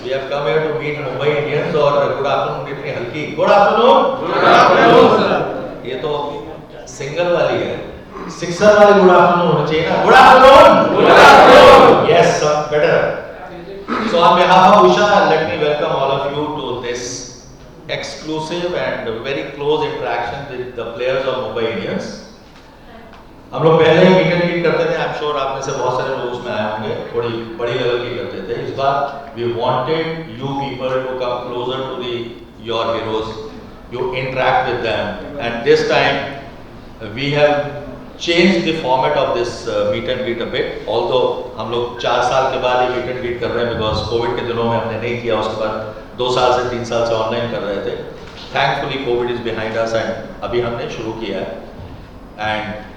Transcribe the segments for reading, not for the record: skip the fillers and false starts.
We have come here to meet Mumbai Indians और good afternoon इतनी हल्की good afternoon sir. ये तो सिंगल वाली है, सिक्सर वाली good afternoon होना चाहिए ना, good afternoon yes sir, better. So on behalf of Usha, let me welcome all of you to this exclusive and very close interaction with the players of Mumbai Indians. हम लोग पहले ही meet and greet करते थे, आई am sure आप में से बहुत सारे लोग उसमें आए होंगे, थोड़ी बड़ी लेवल की करते थे. इस बार we wanted you people to come closer to the your heroes, you interact with them, and this time we have change the format of this meet and greet a bit. Although हम लोग 4 साल के बाद ये meet and greet कर रहे हैं because Covid के दिनों में हमने नहीं किया, उसके बाद 2 साल से 3 साल से ऑनलाइन कर रहे थे. Thankfully Covid is behind us and अभी हमने शुरू किया है. And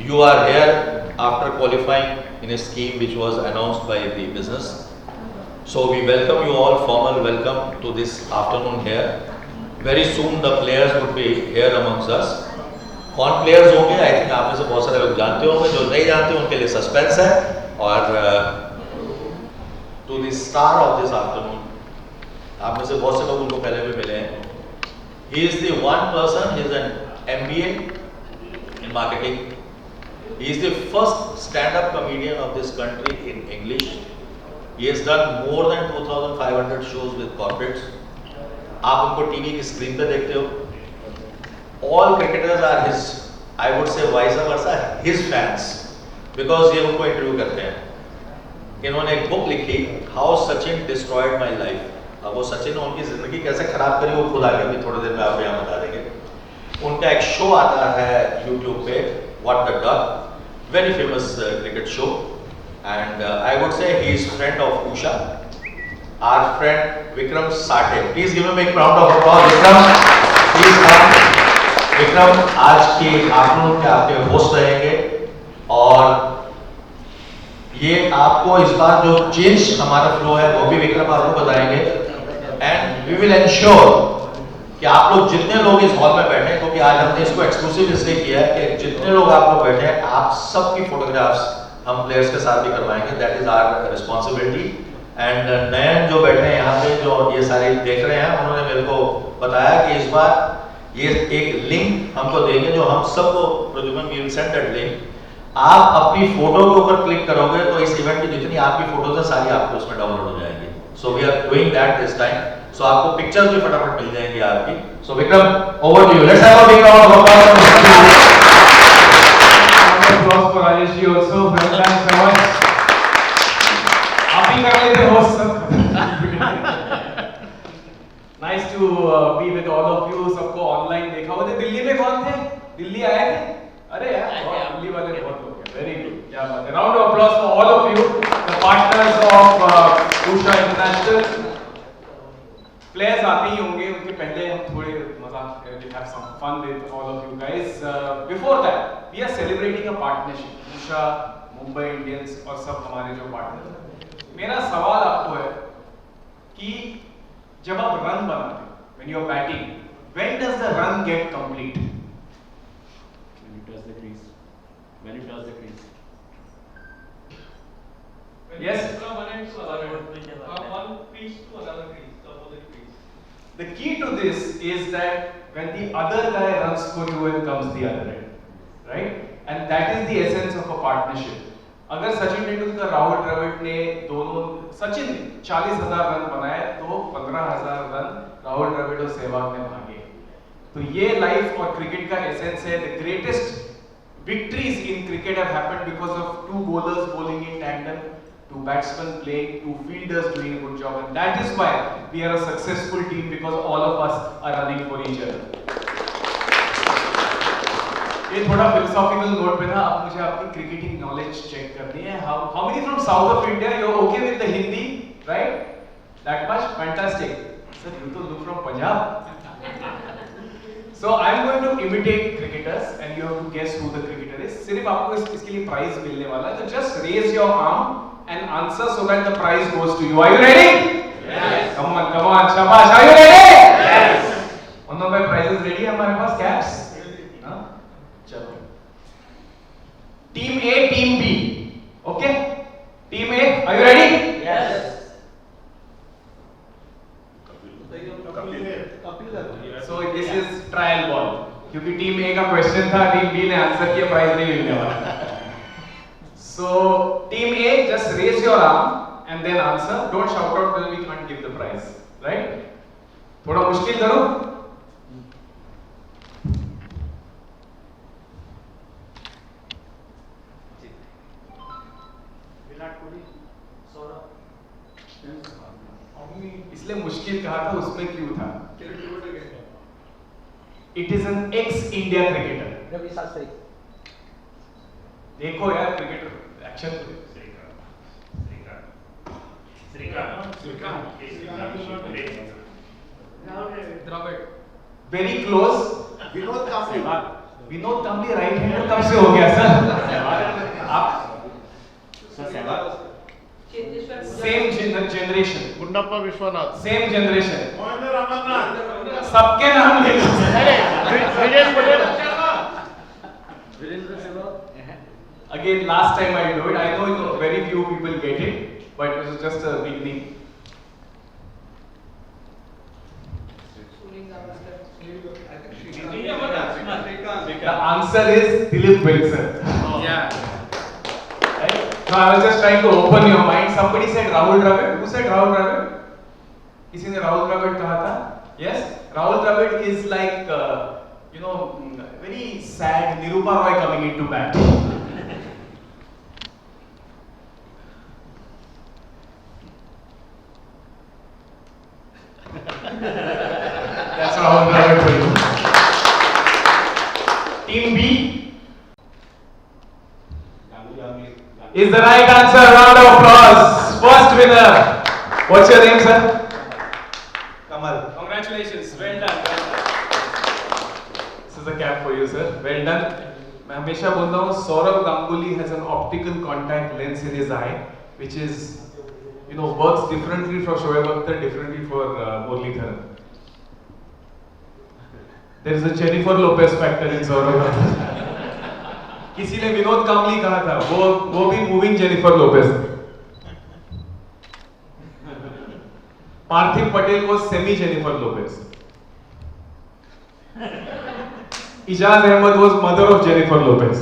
you are here after qualifying in a scheme which was announced by the business. So we welcome you all, formal welcome to this afternoon here. Very soon the players would be here amongst us. कौन players होंगे? I think आप में से बहुत सारे लोग जानते होंगे, जो नहीं जानते उनके लिए suspense है. और to the star of this afternoon, आप में से बहुत से लोग उनको पहले भी मिले हैं. He is the one person, he is an MBA in marketing. He is the first stand-up comedian of this country in English. He has done more than 2,500 shows with corporates. आप उनको टीवी की screen पे देखते हो. All cricketers are his, I would say vice versa, his fans, because ये उनको interview करते हैं. इन्होंने एक बुक लिखी, How Sachin Destroyed My Life. अब वो सचिन ने उनकी जिंदगी कैसे खराब करी वो खुद आगे भी थोड़ी देर में आपको यहाँ बता देंगे. उनका एक शो आता है YouTube पे, What the Duck. Very famous cricket show, and I would say he is friend of Usha, our friend Vikram Sathe. Please give him a round of applause. Vikram, please come. Vikram आज के afternoon के आपके host रहेंगे और ये आपको इस बार जो चेंज हमारा फ्लो है वो भी विक्रम आपको बताएंगे. एंड वी विल एंश्योर कि आप लोग जितने लोग इस हॉल में बैठे हैं, क्योंकि आज हमने इसको एक्सक्लूसिव इसलिए किया है कि जितने लोग आप लोग बैठे हैं आप सबकी फोटोग्राफ्स हम प्लेयर्स के साथ भी करवाएंगे. That is our responsibility. And Nayan जो बैठे हैं यहाँ पे, जो ये सारे देख रहे हैं, उन्होंने मेरे को बताया कि इस बार ये एक लिंक हमको देंगे जो हम सबको Pradyuman we will send that link. आप अपनी फोटो के ऊपर क्लिक करोगे तो इस इवेंट की जितनी आपकी फोटोज है सारी आपको उसमें डाउनलोड हो जाएंगी. So we are doing that this time. So आपको पिक्चर्स भी फटाफट मिल जाएंगी आपकी. So Vikram, over to you. Let's have a big round of applause. Applause for Rajesh ji also. Thanks so much. आप ही कर लेते हो सब. Nice to be with all of you. सबको ऑनलाइन देखा होगा. दिल्ली में कौन थे? दिल्ली आए थे? अरे यार, दिल्ली वाले बहुत लोग हैं. Very good. क्या बात है. Round of applause for all of you, the partners of Usha International. Players आते ही होंगे, उनके पहले हम थोड़े मजाक we'll have some fun with all of you guys. Before that, we are celebrating a partnership. Usha, Mumbai Indians और सब हमारे जो पार्टनर हैं. मेरा सवाल आपको है कि जब आप रन बनाते हो, when you are batting, when does the run get complete? When it does the crease. When it does the crease. Yes. From one end to another. From one crease to another crease. The key to this is that when the other guy runs for you and comes the other end, right? And that is the essence of a partnership. अगर सचिन तेंदुलकर, राहुल द्रविड़ ने दोनों, Sachin 40,000 run बनाए तो 15,000 run Rahul Dravid और सहवाग ने भागे. तो ये लाइफ और क्रिकेट का एसेंस है. The greatest victories in cricket have happened because of 2 bowlers bowling in tandem, 2 batsmen playing, 2 fielders doing a good job, and that is why we are a successful team, because all of us are running for each other. ये थोड़ा philosophical note पे था. अब मुझे आपकी cricketing knowledge check करनी है. How many from south of India? You're okay with the Hindi, right? That much? Fantastic. Sir, you to look from Punjab. So I'm going to imitate cricketers, and you have to guess who the cricketer is. सिर्फ आपको इसके लिए prize मिलने वाला है. So just raise your arm and answer so that the prize goes to you. Are you ready? Yes. Come on, shabash. Are you ready? Yes. On the prizes ready है हमारे पास caps. हाँ? चलो. Team A, Team B. Okay? Team A, are you ready? Yes. क्योंकि team ए का question था, team B ने answer किया, prize नहीं मिलने वाला। So team A, just raise your arm and then answer. Don't shout out till we can't give the prize. Right? थोड़ा मुश्किल करो। विराट कोहली, सौरभ। इसलिए मुश्किल कहा था, उसमें क्यों था? It is an ex-India cricketer. Ravi Shastri. देखो यार cricketer action. Very close. Vinod Kambli. Vinod Kambli right hander कब से हो गया सर? आप Sehwag. Same generation. Gundappa Vishwanath. Same generation. Mohinder Amarnath. सबके नाम ले लो। Virendra Patel. Virendra Sehwag. Again, last time I do it. I know very few people get it, but it was just a beginning. The answer is Dilip Wilson. Yeah. Right? So I was just trying to open your mind. Somebody said Rahul Dravid. Who said Rahul Dravid? किसी ने Rahul Dravid कहा था? Yes. Rahul Dravid is like, very sad. Nirupa Roy coming into bat. That's Rahul Dravid for you. Team B is the right answer. Round of applause. First winner. What's your name, sir? Kamal. Congratulations. Well done. This is a cap for you, sir. Well done. मैं हमेशा बोलता हूँ Saurav Ganguly has an optical contact lens in his eye, which is, works differently for Shoaib Akhtar, differently for Muralidharan. There is a Jennifer Lopez factor in Saurav Gaंगुली. किसी ने विनोद कांबली कहा था, वो भी moving Jennifer Lopez. Parthiv Patel वो semi Jennifer Lopez. Ijaz Ahmed was mother of Jennifer Lopez.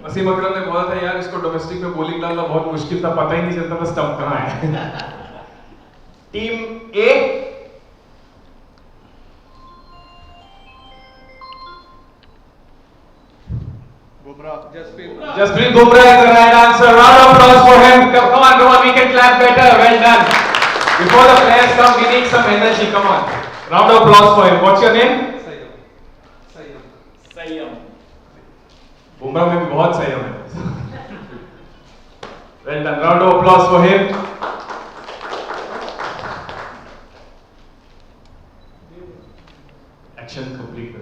Wasim Akram ने बोला था यार इसको डोमेस्टिक में बॉलिंग डालना बहुत मुश्किल था, पता ही नहीं चलता था स्टंप कहां है। Team A Jasprit Bumrah is the right answer. Round of applause for him. Come on, we can clap better. Well done. Before the players come, we need some energy. Come on. Round of applause for him. What's your name? Sayyam. Bumrah में भी बहुत संयम है। Well done. Round of applause for him. Action complete.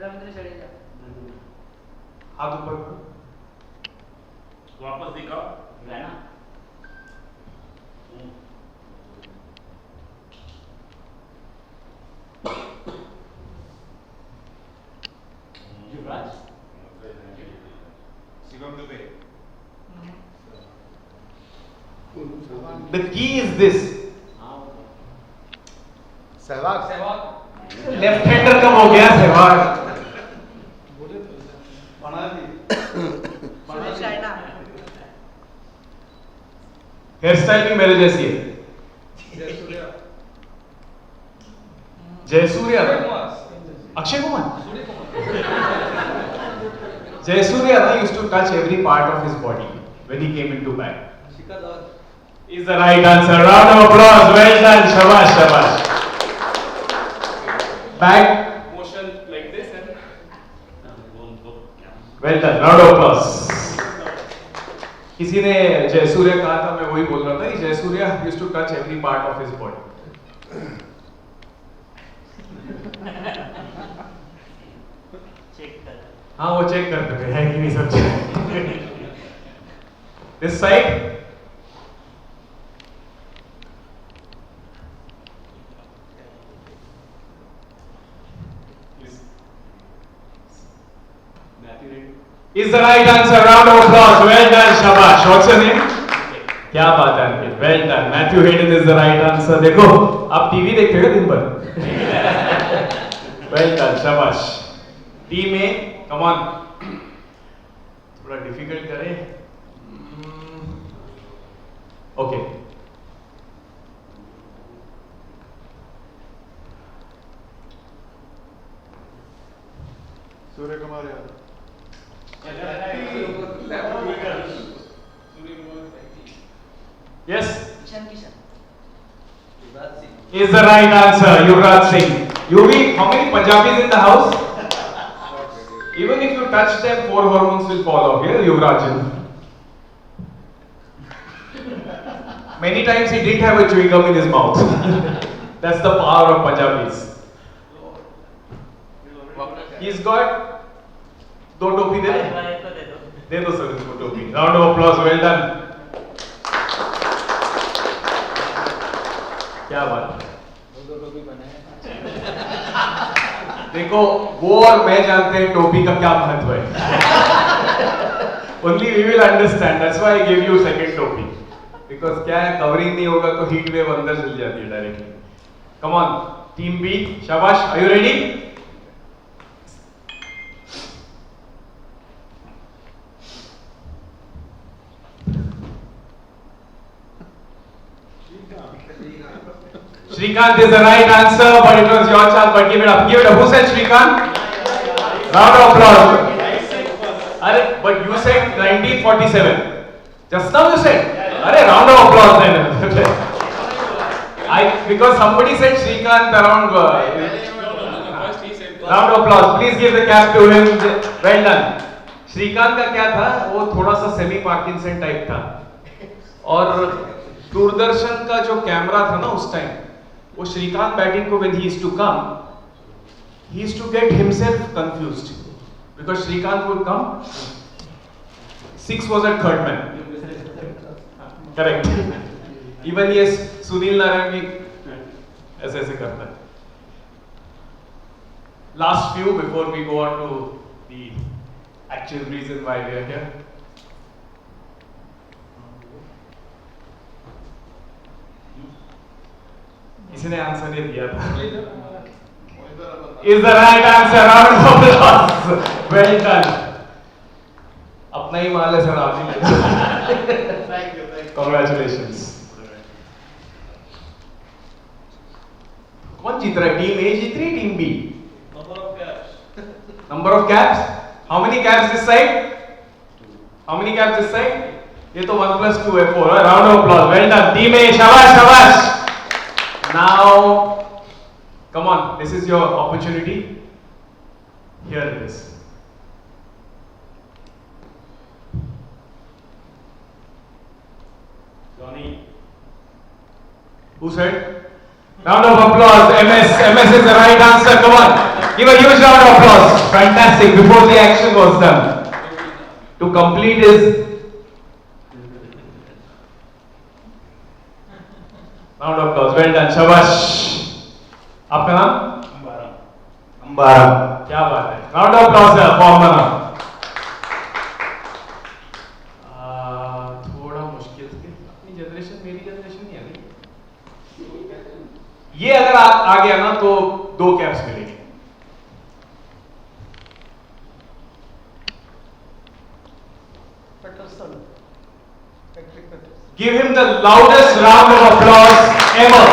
Ravindra Jadeja. हाथ ऊपर करो। वापस दिखाओ। Raina. Yuvraj. Shivam Dube. The key is this. Sehwag. Left hander कब हो गया Sehwag? Sunil China. Hairstyle भी मेरे जैसी है। Jayasuriya. Akshay Kumar. Jayasuriya used to touch every part of his body when he came into bat. Is the right answer. Round of applause. Well done. Shabash, shabash. Back motion like this and well done. Round of applause. किसी ने जयसूर्या कहा था, मैं वही बोल रहा था कि Jayasuriya used to touch every part of his body. हाँ वो चेक करते थे है कि नहीं सब check. This side. Is the right answer. Round of applause. Well done, Shabash. What's your name? क्या बात है Ankit, well done. Matthew Hayden is the right answer. देखो आप टीवी देखते हो दिन भर। वेल डन, शाबाश। Team A, come on. थोड़ा डिफिकल्ट करें। Okay, Surya Kumar Yadav. yes Ishan Kishan. is the right answer. Yuvraj Singh. Yuvi, how many Punjabis in the house? Even if you touch them, 4 hormones will fall off. Yeah, Yuvraj. Many times he didn't have a chewing gum in his mouth. That's the power of Punjabis. He's got 2 टोपी दे दो sir इसको टोपी. Round of applause. Well done. क्या बात है. देखो वो और मैं जानते हैं टोपी का क्या महत्व है. Only we will understand. That's why I gave you second टोपी. Because क्या है, कवरिंग नहीं होगा तो हीट वेव अंदर चली जाती है directly. Come on, team B, शाबाश. Are you ready? Shrikant is the right answer, but it was your chance. But give it up. Give it up. Who said Shrikant? Round of applause. Arre, but you said 1947. Just now you said. Arre, round of applause then. Because somebody said Shrikant around. Round of applause. Please give the cap to him. Well done. Srikkanth का क्या था, वो थोड़ा सा semi Parkinson type था. और दूरदर्शन का जो कैमरा था ना उस टाइम, वो श्रीकांत बैटिंग को when he used to come, he used to get himself confused because Shrikant would come. 6 was at third man. Correct. Even yes, Sunil Narine भी ऐसे ऐसे करता है. Last few before we go on to the actual reason why we are here. इसने answer नहीं दिया था. Is the right answer. Round of applause. Well done. अपना ही माल है सर, आप ही ले. Congratulations. कौन जीत रहा है? टीम ए जीत रही, team B? Number of caps. How many caps this side? How many caps this side? ये तो 1 + 2 है 4. Round of applause. Well done. Team A, शाबाश शाबाश. Now, come on. This is your opportunity. Here it is. Johnny. Who said? Round of applause. MS. MS is the right answer. Come on. Give a huge round of applause. Fantastic. Before the action was done. To complete his round of applause. Well done. शाबाश. आपका नाम? अंबारा. क्या बात है. Round of applause है for Ambara. थोड़ा मुश्किल से. अपनी जनरेशन, मेरी जनरेशन नहीं है नहीं. ये अगर आ गया ना तो 2 कैप्स मिलेंगे. Give him the loudest round of applause ever.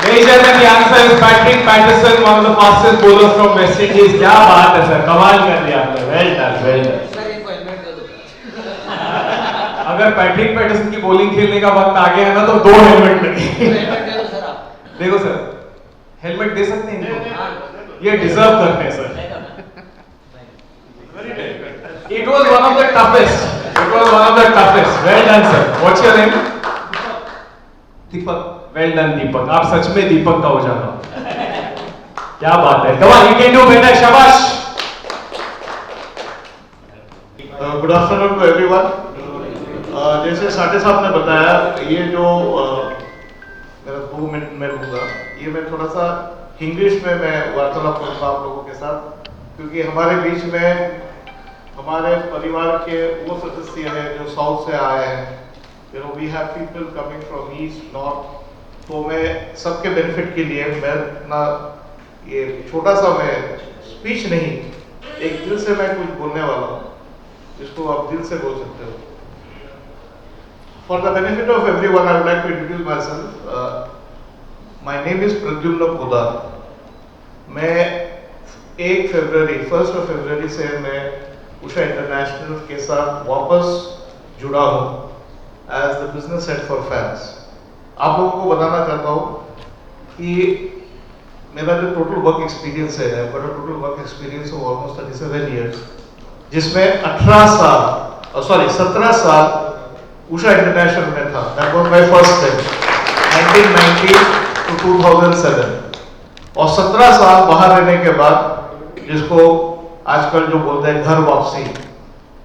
Ladies and gentlemen, the answer is Patrick Patterson, one of the fastest bowlers from West Indies. क्या बात है सर, कमाल कर दिया आपने. Well done, well done. अगर पैट्रिक पैटरसन की bowling खेलने का वक्त आ गया ना तो 2 हेलमेट लगेंगे. देखो सर, हेलमेट दे सकते हैं इनको? ये डिजर्व करते हैं sir. It was one of the toughest. It was one of the toughest. Well done, sir. What's your name? Deepak. Well done, Deepak. आप सच में दीपक का हो जाना. क्या बात है. Come on, you can do better. शाबाश. Good afternoon to everyone. जैसे साटे साहब ने बताया, ये जो मेरा 2 मिनट में लूँगा, ये मैं थोड़ा सा इंग्लिश में मैं वार्तालाप करूँगा आप लोगों के साथ, क्योंकि हमारे बीच में हमारे परिवार के वो सदस्य हैं जो साउथ से आए हैं, we have people coming from east north. तो मैं सबके बेनिफिट के लिए मैं अपना ये छोटा सा मैं स्पीच नहीं, एक दिल से मैं कुछ बोलने वाला हूँ, जिसको आप दिल से बोल सकते हो। For the benefit of everyone, I would like to introduce my self. My name is Pradyumna Podar. मैं 1 फरवरी से मैं उषा इंटरनेशनल के साथ वापस जुड़ा हूँ as the business head for fans. आप लोगों को बताना चाहता हूँ कि मेरा जो टोटल वर्क एक्सपीरियंस है, total work experience of almost 37 years, जिसमें 17 साल उषा इंटरनेशनल में था। That was my first step, 1990 to 2007। और 17 साल बाहर रहने के बाद, जिसको आजकल जो बोलते हैं घर वापसी,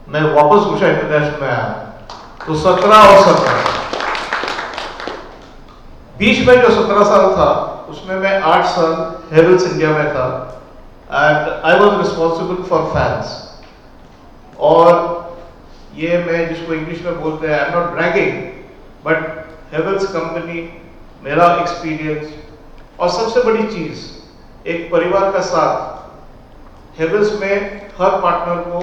मैं वापस उषा इंटरनेशनल में आया। तो 17 और 17 बीच में जो 17 साल था, उसमें मैं 8 साल हेवल्स इंडिया में था and I was responsible for fans. और ये मैं जिसको इंग्लिश में बोलते हैं, I am not bragging, but Havells company, मेरा एक्सपीरियंस और सबसे बड़ी चीज, एक परिवार का साथ। हेवल्स में हर पार्टनर को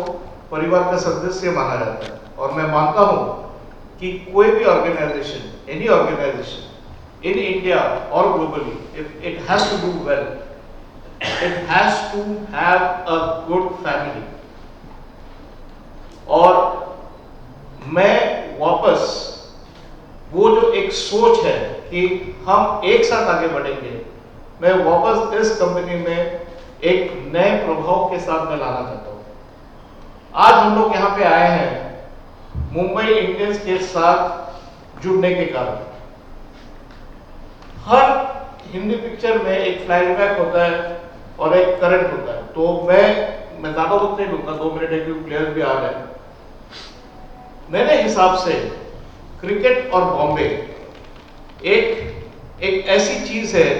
परिवार का सदस्य माना जाता है, और मैं मानता हूं कि कोई भी organisation, any organisation in India or globally, if it has to do well, it has to have a good family। और मैं वापस वो जो एक सोच है कि हम एक साथ आगे बढ़ेंगे, मैं वापस इस कंपनी में एक नए प्रभाव के साथ मैं लाना चाहता हूं। आज हम लोग यहाँ पे आए हैं मुंबई इंडियंस के साथ जुड़ने के कारण। हर हिंदी पिक्चर में एक फ्लैशबैक होता है और एक करंट होता है। तो मैं ज्यादा वक्त नहीं लूंगा, 2 मिनट है, क्योंकि प्लेयर भी आ रहे हैं। मेरे हिसाब से क्रिकेट और बॉम्बे एक ऐसी चीज है,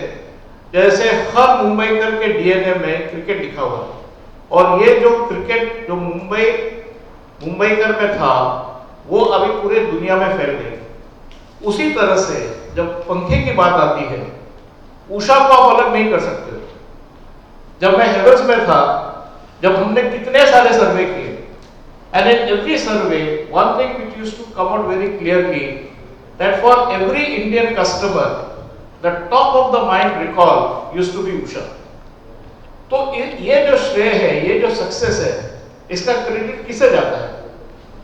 जैसे हर मुंबईकर के डीएनए में क्रिकेट लिखा हुआ है। और ये जो क्रिकेट जो मुंबईकर में था, वो अभी पूरे दुनिया में फैल गई। उसी तरह से जब पंखे की बात आती है, उषा को आप अलग नहीं कर सकते। जब मैं हेवल्स में था, जब हमने कितने सारे सर्वे किए, and in every survey one thing which used to come out very clearly, that for every Indian customer the top of the mind recall used to be Usha. तो ये जो श्रेय है, ये जो सक्सेस है, इसका क्रेडिट किसे जाता है?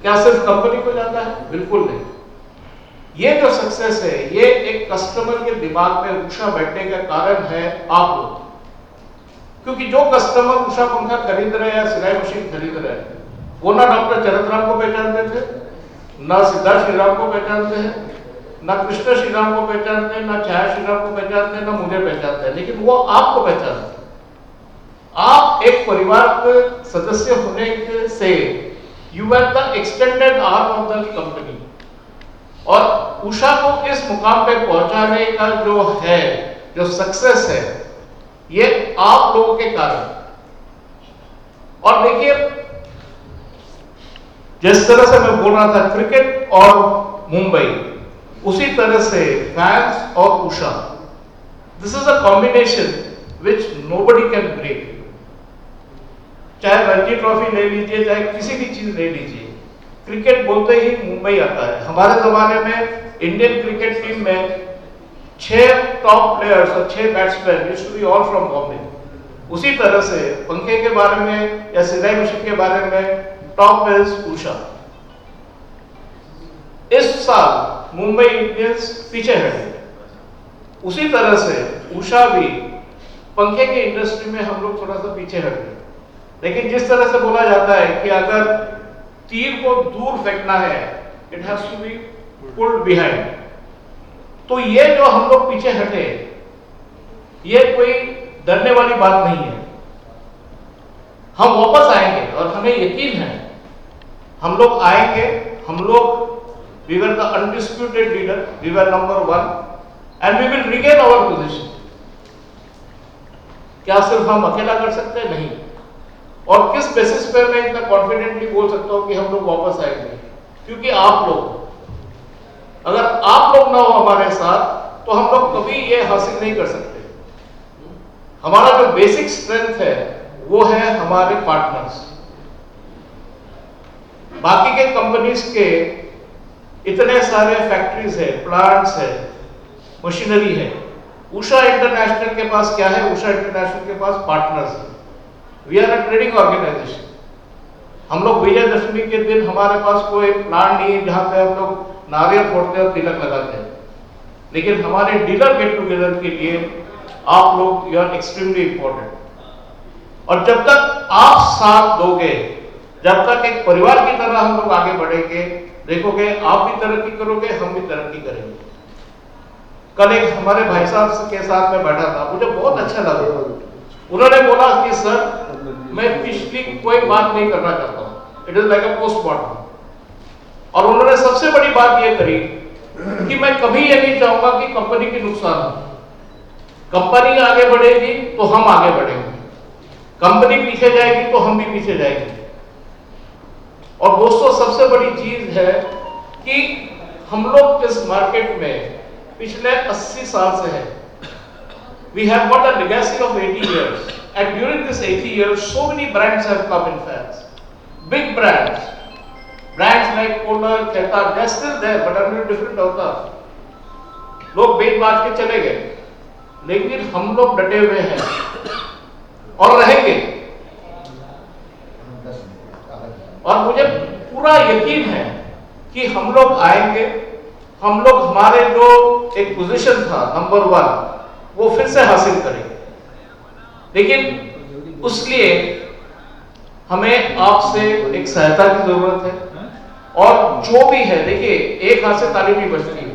क्या सिर्फ कंपनी को जाता है? बिल्कुल नहीं। ये जो सक्सेस है, ये एक कस्टमर के दिमाग में उषा बैठने का कारण है आप लोग। क्योंकि जो कस्टमर उषा पंखा खरीद रहे हैं, सिलाई मशीन खरीद रहे हैं, वो ना डॉक्टर चरतराम को पहचानते थे, ना सिद्धार्थ श्रीराम को पहचानते हैं, ना कृष्ण श्रीराम को पहचानते हैं, ना छाया श्रीराम को पहचानते हैं, ना मुझे पहचानते हैं, लेकिन वो आपको पहचानते हैं। आप एक परिवार के सदस्य होने से you are the extended arm of the company. और उषा को इस मुकाम पे पहुंचाने का जो है, जो सक्सेस है, ये आप लोगों के कारण। और देखिए, जिस तरह से मैं बोल रहा था क्रिकेट और मुंबई, उसी तरह से फैंस और Usha, this is a combination which nobody can break. चाहे रणजी ट्रॉफी ले लीजिए, चाहे किसी भी चीज ले लीजिए, क्रिकेट बोलते ही मुंबई आता है। हमारे जमाने में इंडियन क्रिकेट टीम में 6 टॉप प्लेयर्स और 6 batsman used to be all from Bombay. उसी तरह से पंखे के बारे में या सिलाई मशीन के बारे में टॉप इज उषा। इस साल मुंबई इंडियंस पीछे हटे, उसी तरह से उषा भी पंखे के इंडस्ट्री में हम लोग थोड़ा सा पीछे हट गए। लेकिन जिस तरह से बोला जाता है कि अगर तीर को दूर फेंकना है, it has to be pulled behind. तो ये जो हम लोग पीछे हटे, ये कोई डरने वाली बात नहीं है। हम वापस आएंगे और हमें यकीन है हम लोग आएंगे। हम लोग we were the undisputed leader, we were number 1 and we will regain our position. क्या सिर्फ हम अकेला कर सकते हैं? नहीं। और किस बेसिस पे मैं इतना कॉन्फिडेंटली बोल सकता हूं कि हम लोग वापस आएंगे? क्योंकि आप लोग, अगर आप लोग ना हो हमारे साथ तो हम लोग कभी ये हासिल नहीं कर सकते। हमारा जो बेसिक स्ट्रेंथ है वो है हमारे पार्टनर्स। बाकी के कंपनीज के इतने सारे फैक्ट्रीज है, प्लांट्स है, मशीनरी है। उषा इंटरनेशनल के पास क्या है? उषा इंटरनेशनल के पास पार्टनर्स है। We are a trading organisation. हम लोग विजयदशमी के दिन हमारे पास कोई प्लान नहीं है जहां पे हम लोग नारियल फोड़ते और तिलक लगाते हैं, लेकिन हमारे डीलर गेट टुगेदर के लिए आप लोग यू आर एक्सट्रीमली इंपॉर्टेंट। और जब तक आप साथ दोगे, जब तक एक परिवार की तरह हम लोग आगे बढ़ेंगे, देखोगे आप भी तरक्की करोगे, हम भी तरक्की करेंगे। कल एक हमारे भाई साहब के साथ में बैठा था, मुझे बहुत अच्छा लगा। उन्होंने बोला कि सर मैं पिछली कोई बात नहीं करना चाहता हूं, it is like a postmortem. और उन्होंने सबसे बड़ी बात यह करी कि मैं कभी ये नहीं चाहूंगा कि कंपनी की नुकसान हो। कंपनी आगे बढ़ेगी तो हम आगे बढ़ेंगे, कंपनी पीछे जाएगी तो हम भी पीछे जाएंगे। और दोस्तों सबसे बड़ी चीज है कि हम लोग इस मार्केट में पिछले 80 साल से हैं। We have got a legacy of 80 years, and during this 80 years, so many brands have come in fans. Big brands like Kohler, Khaitan, they're still there, but under different avatars. लोग बेच बाज के चले गए, लेकिन हम लोग डटे हुए हैं और रहेंगे। और मुझे पूरा यकीन है कि हम लोग आएंगे, हम लोग हमारे जो एक पोजीशन था नंबर 1 वो फिर से हासिल करेंगे। लेकिन उसलिए हमें आपसे एक सहायता की जरूरत है। और जो भी है, देखिए एक हाथ से ताली नहीं बजती है।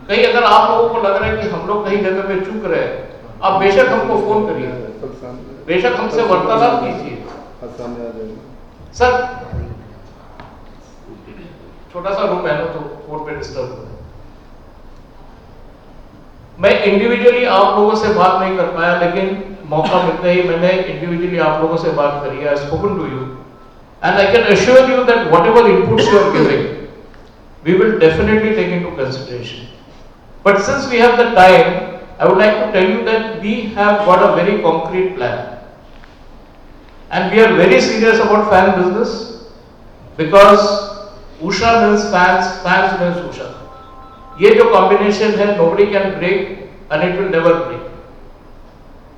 कहीं अगर आप लोगों को लग रहा है कि हम लोग कहीं जगह में चूक रहे हैं, आप बेशक हमको फोन करिए, बेशक हमसे वार्तालाप कीजिए। सर छोटा सा रूम है ना, तो फोन पे डिस्टर्ब हो रहा है। मैं इंडिविजुअली आप लोगों से बात नहीं कर पाया, लेकिन मौका मिलते ही मैंने इंडिविजुअली आप लोगों से बात करी है। I spoken to you and I can assure you that whatever inputs you are giving, we will definitely take into consideration. But since we have the time, I would like to tell you that we have got a very concrete plan, and we are very serious about fan business, because Usha means fans, fans means Usha. ये जो combination है, nobody can break and it will never break.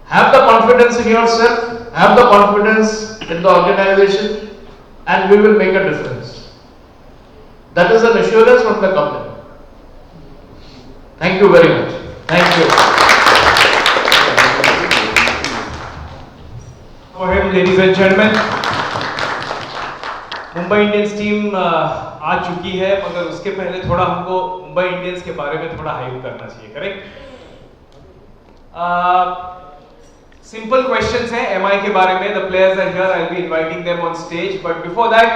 Have the confidence in yourself, have the confidence in the organization, and we will make a difference. That is an assurance from the company. Thank you very much. Thank you. Go ahead, ladies and gentlemen. Mumbai Indians team आ चुकी है, मगर उसके पहले थोड़ा हमको Mumbai Indians के बारे में थोड़ा हाइप करना चाहिए, करेक्ट? सिंपल क्वेश्चंस हैं एमआई के बारे में. The players are here, I will be inviting them on stage, but before that,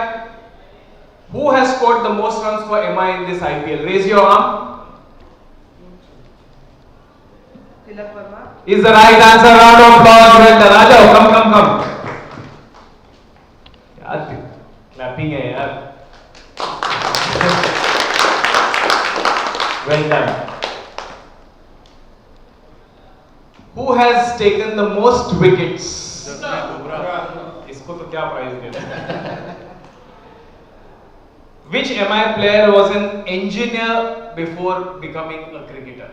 who has scored the most runs for MI in this IPL? Raise your arm. Tilak Varma is the right answer. Round of applause. Well done. आ जाओ, come. यार clapping है यार. Well done. Who has taken the most wickets? इसको तो क्या prize देना? Which MI player was an engineer before becoming a cricketer?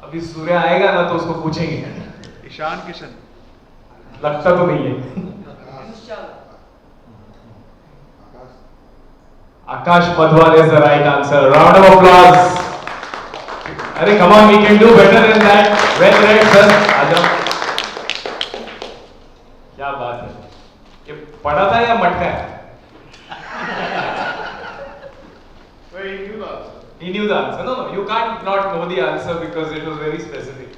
अभी सूर्य आएगा ना तो उसको पूछेंगे. ईशान किशन. लगता तो नहीं है. आकाश पदवार is the right answer. Round of applause. अरे come on, we can do better than that. Well read sir. आ जाओ. क्या बात है. ये पढ़ा था या मटका है? He knew the answer. No, you can't not know the answer because it was very specific.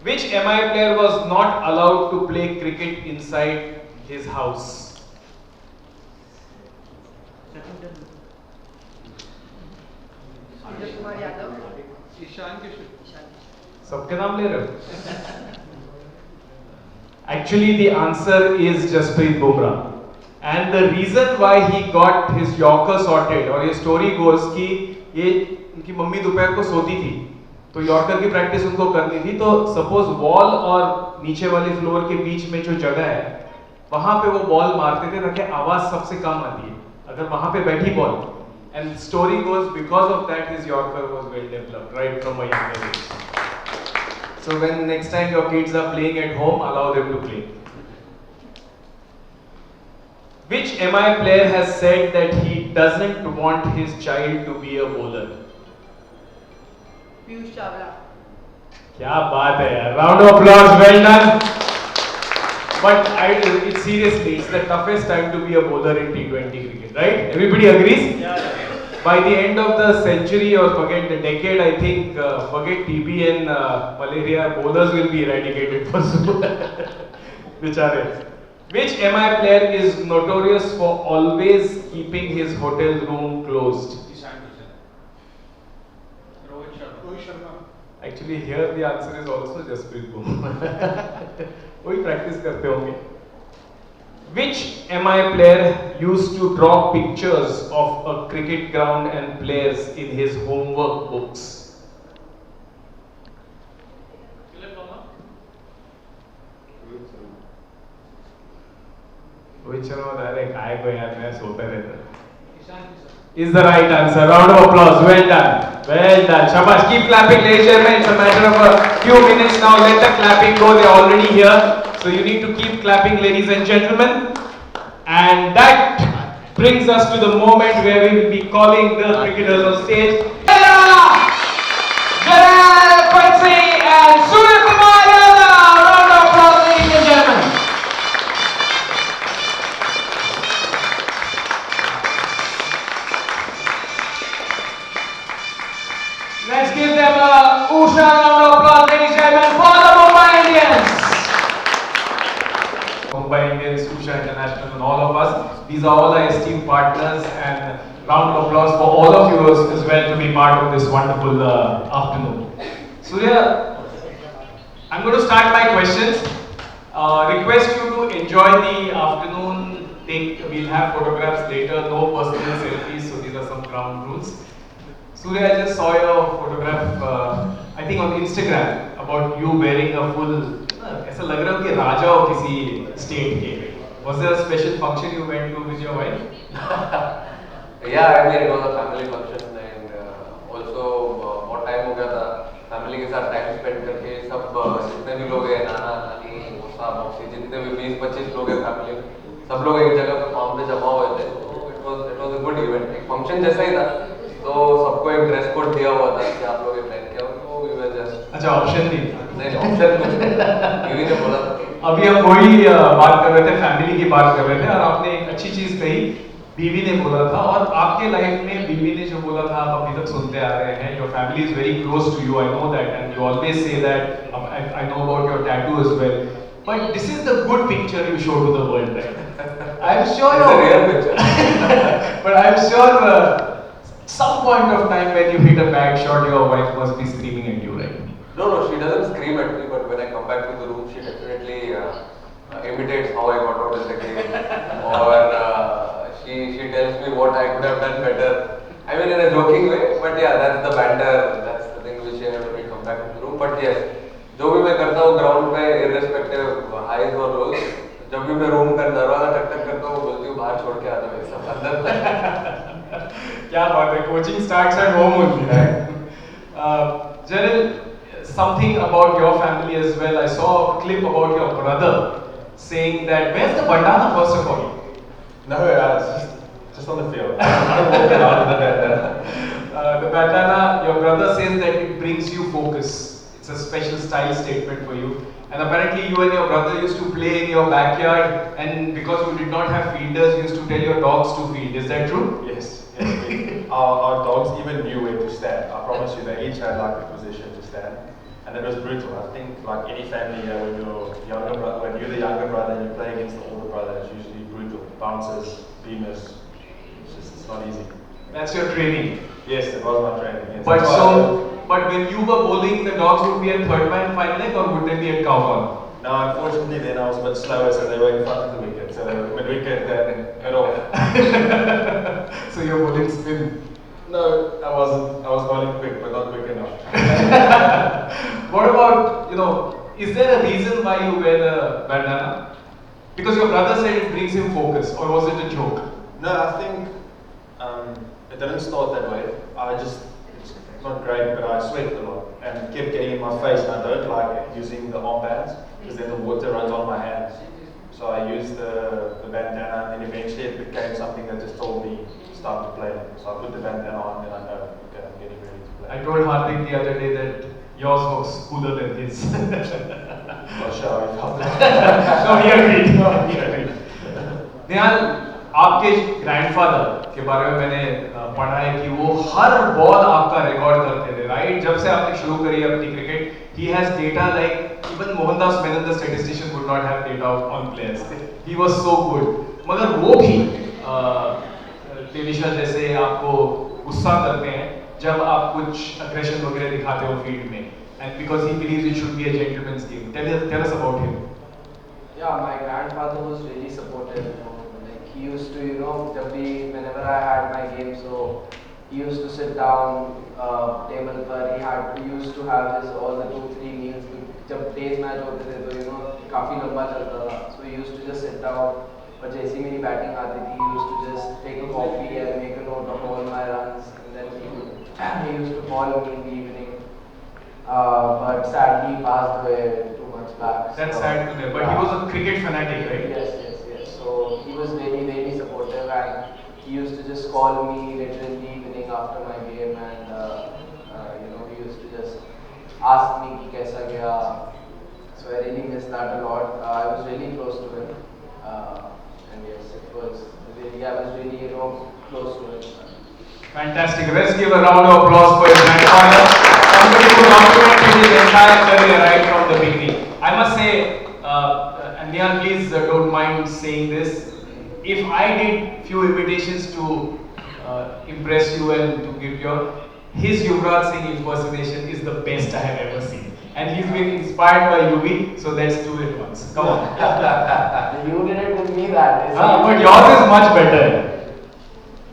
Which MI player was not allowed to play cricket inside his house? सूर्य कुमार यादव. ईशान किशन. सबके नाम ले रहे हो? Actually, the answer is Jasprit Bumrah. And the reason why he got his Yorker sorted, और ये story goes कि ये उनकी मम्मी दोपहर को सोती थी, तो यॉर्कर की प्रैक्टिस उनको करनी थी, तो सपोज वॉल और नीचे वाले फ्लोर के बीच में जो जगह है, वहां पे वो बॉल मारते थे ताकि आवाज सबसे कम आती है, अगर वहां पे बैठी ball. And story goes because of that his Yorker was well developed right from a younger age. So when next time your kids are playing at home, allow them to play. Which MI player has said that he doesn't want his child to be a bowler? Piyush Chawla. क्या बात है यार, round of applause, well done. But it's seriously, it's the toughest time to be a bowler in T20 cricket, right? Everybody agrees? Yeah. By the end of the century or forget the decade, I think forget TB and malaria, bowlers will be eradicated for sure. Bichare. Which MI player is notorious for always keeping his hotel room closed? Rohit Sharma. Actually, here the answer is also Jasprit Bumrah. वही practice करते होंगे. Which MI player used to draw pictures of a cricket ground and players in his homework books? Tilak Verma. Rohit Sharma अरे काय को यार मैं सोता रहता. Ishan Kishan. Is the right answer. Round of applause. Well done. Well done. Shabash. Keep clapping, ladies and gentlemen. It's a matter of a few minutes now. Let the clapping go. They're already here. So you need to keep clapping, ladies and gentlemen. And that brings us to the moment where we will be calling the cricketers on stage. Jalal Quincy and Surya Kumar Yadav. Round of applause, ladies and gentlemen. Let's give them a Usha round of applause, ladies and gentlemen, for the Mumbai Indians. Mumbai Indians, Usha International, and all of us. These are all our esteemed partners, and round of applause for all of you as well to be part of this wonderful afternoon. Surya, I'm going to start my questions. Request you to enjoy the afternoon. We'll have photographs later, no personal selfies, so these are some ground rules. Surya, I just saw your photograph, I think on Instagram, about you wearing a full, ऐसा लग रहा है कि राजा हो किसी state के. Was there a special function you went to with your wife? Yeah, I mean it was a family function and also बहुत time हो गया था family के साथ time spend करके सब जितने भी लोग हैं नाना नानी मौसा मौसी जितने भी 20-25 लोग हैं family में सब लोग एक जगह पे farm पे जमा हुए थे. So it was a good event. एक function जैसा ही था. तो सबको एक ड्रेस कोड दिया हुआ था कि आप लोग ये पहन के आओ, तो वी वर जस्ट. अच्छा, ऑप्शन थी? नहीं ऑप्शन कुछ नहीं, बीवी ने बोला था. अभी हम वही बात कर रहे थे, फैमिली की बात कर रहे थे, और आपने एक अच्छी चीज कही, बीवी ने बोला था, और आपके लाइफ में बीवी ने जो बोला था आप अभी तक सुनते आ रहे हैं. Your family is very close to you, I know that, and you always say that. I know about your tattoo as well, but this is the good picture you show to the world, right? I am sure it's a real picture. But I am sure some point of time when you hit a bad shot, your wife must be screaming at you, right? No, she doesn't scream at me, but when I come back to the room, she definitely imitates how I got out of the game, or she tells me what I could have done better. I mean, in a joking way, but yeah, that's the banter, that's the thing we share when we come back to the room. But yes, जो भी मैं करता हूँ ground पे, irrespective highs और lows, जब भी मैं रूम का दरवाजा टक करता हूँ, बोलती हूँ बाहर छोड़ के आ जाओ, सब अंदर. क्या बात है, coaching starts at home only, right? Jalal, something about your family as well. I saw a clip about your brother saying that, where's the bandana first of all? No, it's just on the field. I'm walking out of the bandana. The bandana, your brother says that it brings you focus. It's a special style statement for you. And apparently you and your brother used to play in your backyard, and because you did not have fielders, you used to tell your dogs to field. Is that true? Yes. Our dogs even knew where to stand. I promise you, they each had like a position to stand, and it was brutal. I think like any family here, when you're the younger brother and you play against the older brother, it's usually brutal. Bouncers, beamers, it's not easy. That's your training. Yes, it was my training. Yes. But when you were bowling, the dogs would be at third man fine leg, or would they be at cow corner? No, unfortunately then I was a bit slower, so they were in front of the wicket. So mid-wicket, then mid off. So your bowling spin. No, I wasn't. I was bowling quick, but not quick enough. What about, is there a reason why you wear the bandana? Because your brother said it brings him focus, or was it a joke? No, I think it didn't start that way. It's not great, but I sweat a lot and it kept getting in my face, and I don't like using the armbands because then the water runs on my hands. So I used the bandana, and eventually it became something that just told me it's time to play. So I put the bandana on, and I know, okay, I'm getting ready to play. I told Hardik the other day that yours was cooler than his. Not sure how he felt that. No, he agreed. He agreed. Nehal, आपके grandfather के बारे में मैंने पढ़ा है कि वो हर ball आपका रिकॉर्ड करते थे, राइट? जब से आपने शुरू करी है अपनी cricket, he has data like even Mohandas Menon, the statistician, would not have data on players. He was so good. मगर वो भी टेनिशा जैसे आपको गुस्सा करते हैं जब आप कुछ aggression वगैरह दिखाते हो फील्ड में, and because he believes it should be a gentleman's game. Tell us about him. Yeah, my grandfather was really supportive. Like he used to, whenever I had my game, so he used to sit down table पर. He used to have his all the 2-3 meals. जब days match होते थे तो काफी लंबा चलता था. So he used to just sit down. और जैसे ही मेरी बैटिंग आती थी, he used to just take a coffee and make a note of all my runs, and then he used to call me in the evening. But sadly he passed away 2 months back. That's so, sad to hear. But he was a cricket fanatic, right? Yes. So he was really supportive, and he used to just call me literally in the evening after my game, and he used to just ask me कि कैसा गया. So I really miss that a lot. I was really close to him, and yes, it was really, I was really close to him. Fantastic. Let's give a round of applause for his grandfather. Somebody who documented his entire career right from the beginning. I must say, and Nehal, please don't mind saying this. If I did few invitations to impress you and to give his Yuvraj Singh impersonation is the best I have ever seen. And he's been inspired by UV, so let's do it once. Come on. You did it with me that is. But yours is much better.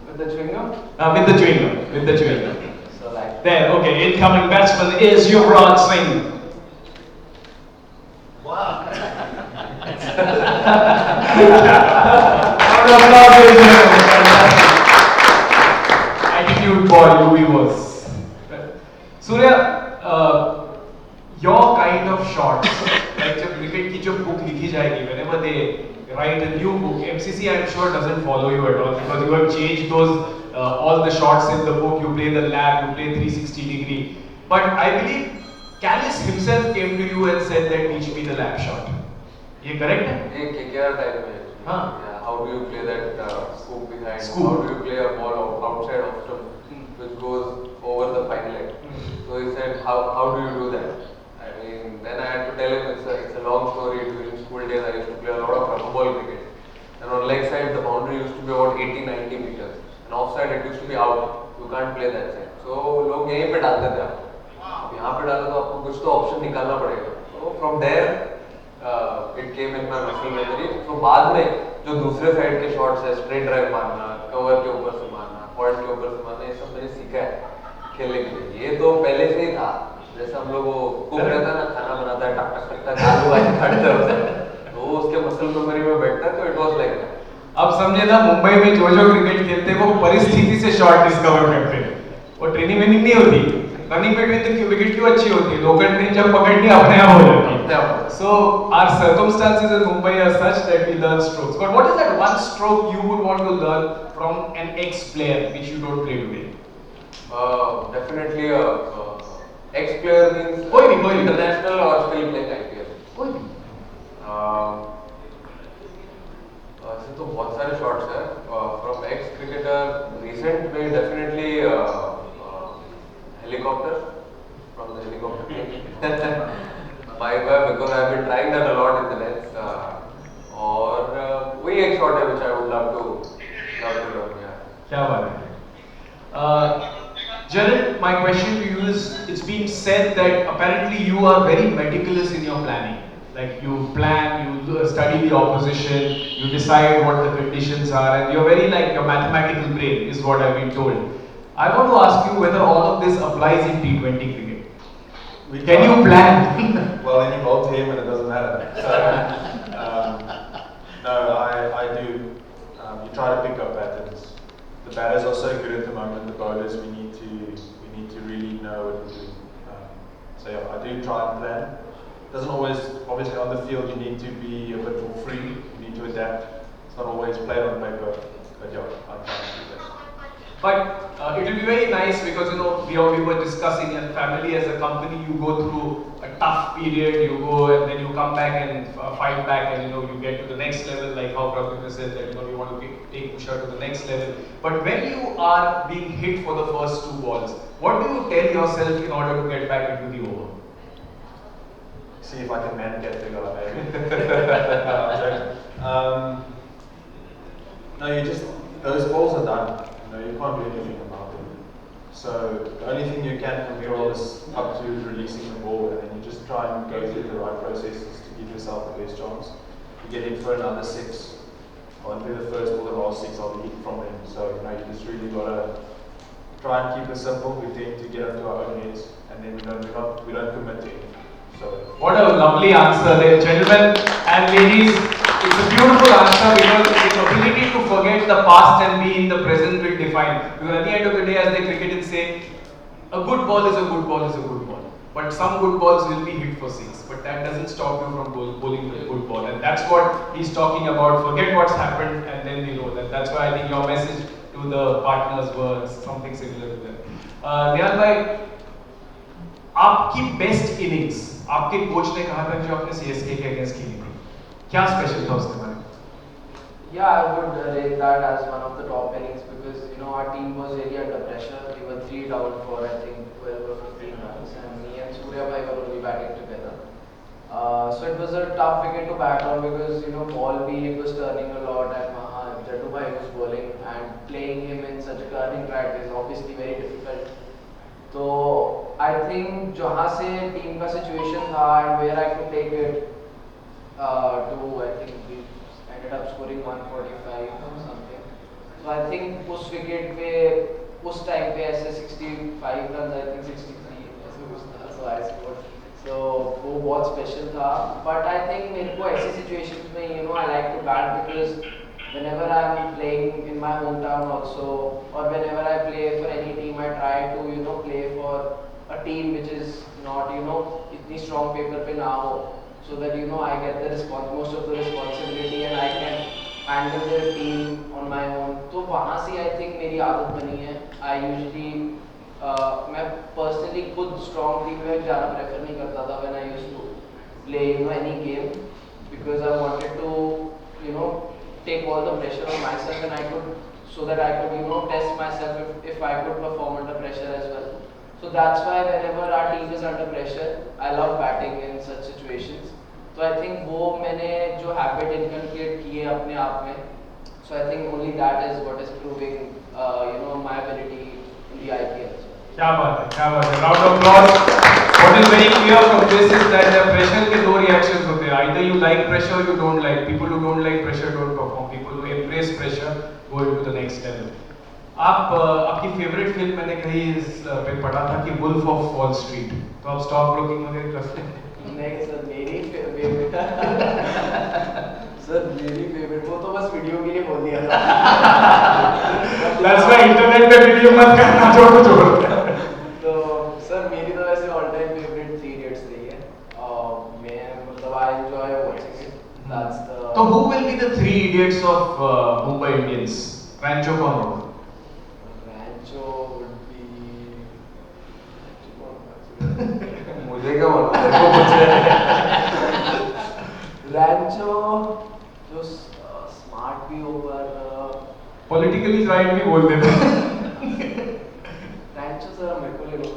With the chewing gum? With the chewing gum. So like. There, okay. Incoming batsman is Yuvraj Singh. Wow. Round of applause, ladies and gentlemen. Attitude boy, UV was. Surya, your kind of shots, like जब cricket की जो book लिखी जाएगी, whenever they write a new book, MCC I'm sure doesn't follow you at all because you have changed those all the shots in the book. You play the lap, you play 360 degree. But I believe Callis himself came to you and said that teach me the lap shot. ये correct है? ये KKR time में. हाँ. Yeah, how do you play that scoop behind? Scoop. How do you play a ball outside of stump which goes over the fine leg? So he said, how do you do that? I mean, then I had to tell him it's a long story. During school days, I used to play a lot of rubber ball cricket. And on leg side, the boundary used to be about 80-90 meters. And offside, it used to be out. You can't play that side. So लोग यहीं पे डालते थे आपको. अब यहाँ पे डालो तो आपको कुछ तो ऑप्शन निकालना पड़ेगा. So from there, it came in my muscle memory. So बाद में जो दूसरे साइड के शॉट्स है, स्ट्रेट ड्राइव मारना, कवर के ऊपर से मारना, पॉइंट के ऊपर से मारना, ये सब मैंने सीखा है खेलने के लिए. ये तो पहले से ही था. जैसे हम लोग वो कुक रहता है ना, खाना बनाता है, टक टक टक आलू भाजी काटते रहते हैं, तो वो उसके मसल मेमोरी में बैठता है. तो इट वाज लाइक दैट. अब समझे ना, मुंबई में जो क्रिकेट खेलते हैं वो परिस्थिति से शॉट डिस्कवर करते हैं. वो ट्रेनिंग वेनिंग नहीं होती. रनिंग बिटवीन द विकेट क्यों अच्छी होती है? लोकल ट्रेन जब पकड़नी अपने आप हो जाती है. So our circumstances in Mumbai are such that we learn strokes. But what is that one stroke you would want to learn from an ex-player which you don't play today? Definitely ex-player means कोई भी international or still playing IPL. कोई भी. ऐसे तो बहुत सारे shots हैं. From ex-cricketer recent में definitely helicopter from the helicopter team. By because I have been trying that a lot in the nets. और वही एक shot है which I would love to learn. Yeah. क्या बात है. Jared, my question to you is, it's been said that apparently you are very meticulous in your planning. Like you plan, you study the opposition, you decide what the conditions are, and you're very like your mathematical brain is what I've been told. I want to ask you whether all of this applies in T20 cricket. Can you plan? Well, then you bowl team and it doesn't matter. So, no, I do. You try to pick up patterns. The batters are so good at the moment. The bowlers, we need to really know what we're doing. So yeah, I do try and plan. Doesn't always, obviously on the field you need to be a bit more free. You need to adapt. It's not always played on paper, but yeah, I try to do that. But it will be very nice because we were discussing as family, as a company, you go through a tough period, you go and then you come back and fight back, and you get to the next level, like how Prabhu said that you want to take Usha to the next level. But when you are being hit for the first 2 balls, what do you tell yourself in order to get back into the over? See if I can man get the goal, no, I'm joking. No, you just, those balls are done. You can't do anything about them. So the only thing you can control is up to releasing the ball, and then you just try and go through the right processes to give yourself the best chance. You get in for another 6, or do the first or the last 6 I'll hit from them. So you just really gotta try and keep it simple. We tend to get into our own heads, and then we don't commit to anything. So what a lovely answer there, gentlemen and ladies. It's a beautiful answer because the ability to forget the past and be in the present will define. Because at the end of the day, as the cricketers say, a good ball is a good ball is a good ball. But some good balls will be hit for 6. But that doesn't stop you from bowling a good ball. And that's what he's talking about. Forget what's happened and then we know that. That's why I think your message to the partners was something similar to that. Nihal bhai, आपकी best innings आपके coach ने कहा था जो आपने CSK के against खेली थी, क्या स्पेशल था उसके बारे में? Yeah, I would rate that as one of the top innings because our team was really under pressure. We were 3 down for I think 12 or 15 runs, and me and Surya bhai were only batting together. So it was a tough wicket to bat on because ball speed was turning a lot, and Jaddu bhai was bowling, and playing him in such a turning track is obviously very difficult. So I think जहाँ से team का situation था and where I could take it to I think we ended up scoring 145 or something. So I think उस wicket पे उस time पे ऐसे 65 runs I think 63 ऐसे कुछ था, so I scored. So वो बहुत special था. But I think मेरे को ऐसी situations में I like to bat because whenever I am playing in my hometown also, or whenever I play for any team, I try to play for a team which is not इतनी strong paper पे ना हो, so that I get the most of the responsibility and I can handle the team on my own. तो वहाँ से I think मेरी आदत बनी है. I usually मैं personally खुद strong team में जाना prefer नहीं करता था when I used to play any game because I wanted to take all the pressure on myself and I could, so that I could test myself if I could perform under pressure as well. So that's why whenever our team is under pressure, I love batting in such situations. So I think वो मैंने जो habit inculcate की है अपने आप में, so I think only that is what is proving my ability in the IPL. क्या बात है, क्या बात है. Round of applause. What is very clear from this is that the pressure के 2 reactions होते हैं. Either you like pressure or you don't like. People who don't like pressure don't perform. People who embrace pressure go into the next level. आपकी favourite film मैंने कहीं पे पढ़ा था कि वुल्फ ऑफ वॉल स्ट्रीट. तो आप स्टॉक ब्रोकिंग वगैरह करते हैं? नहीं सर, मेरी फेवरेट सर मेरी फेवरेट वो तो बस वीडियो के लिए बोल दिया था. That's why इंटरनेट पे वीडियो मत करना, छोड़. तो सर मेरी तो वैसे ऑल टाइम फेवरेट 3 Idiots रही है. मैं मतलब I enjoy watching it. That's the. तो who will be the 3 idiots of Mumbai Indians? Rancho कौन होगा? Rancho would be. मुझे क्या मालूम, मेरे को पूछे. Rancho जो स्मार्ट भी हो पर पॉलिटिकली राइट भी बोल देते हैं. Rancho सर मेरे को ले लो.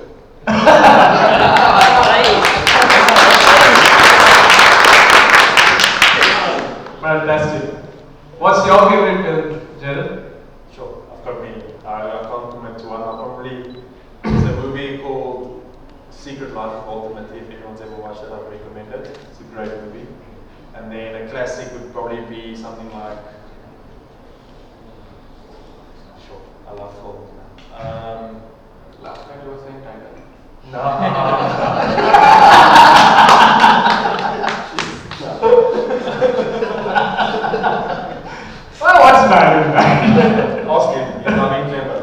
Fantastic. What's your favorite film, Gerald? sure, I've got many. I can't commit to one. I'll probably, there's a movie called Secret Life of Ultimate. If anyone's ever watched it, I'd recommend it. It's a great movie. And then a classic would probably be something like. Sure, I love films. Last night you were saying Titanic. No. Well, what's bad in that? Ask him. He's not being clever.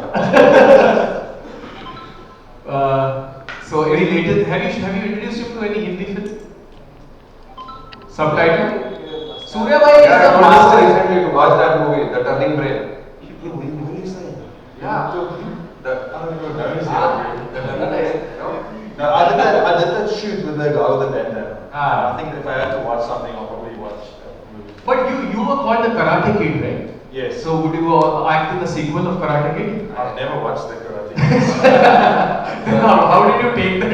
So any latest? Have you introduced him to any Hindi film? Subtitle? Surya Bhai is Yeah, a I noticed master. recently to watch that movie, The Turning Brain. What are you saying? Yeah. I The don't even know his The Turning Brain. No? No, I did that shoot with the guy with the bandana. Ah. I think if I had to watch something, I'll probably watch that movie. But you were called the Karate Kid, right? Yes. So would you act in the sequel of Karate Kid? I've never watched the Karate Kid. Then how did you take that?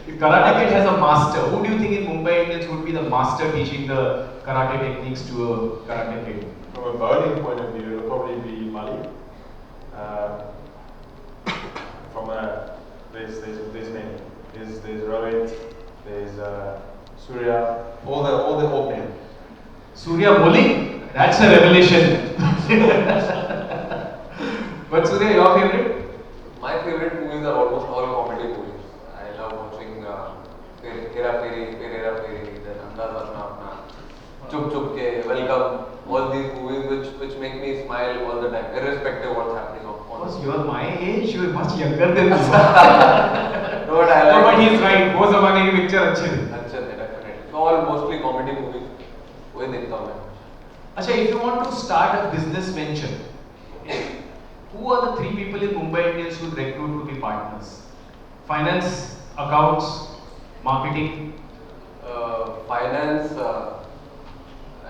If Karate Kid has a master. Who do you think in Mumbai Indians would be the master teaching the karate techniques to a Karate Kid? From a bowling point of view, it'll probably be Mali. From a there's many. There's Rohit. There's Surya. All the old men. Surya bowling? That's a revelation. But Surya, your favorite? My favorite movies are almost all comedy movies. I love watching Hera Feri, then Andaz Apna Apna, Chup Chup Ke, Welcome. All these movies which make me smile all the time, irrespective of what's happening on Because you are my age, you are much younger than me. No, but I like. No, but he is right. वो जमाने की picture अच्छे थे. अच्छे थे, definitely. All mostly comedy movies. वही देखता हूँ मैं. Acha, if you want to start a business venture, who are the 3 people in Mumbai Indians who would recruit to be partners? Finance, accounts, marketing. Finance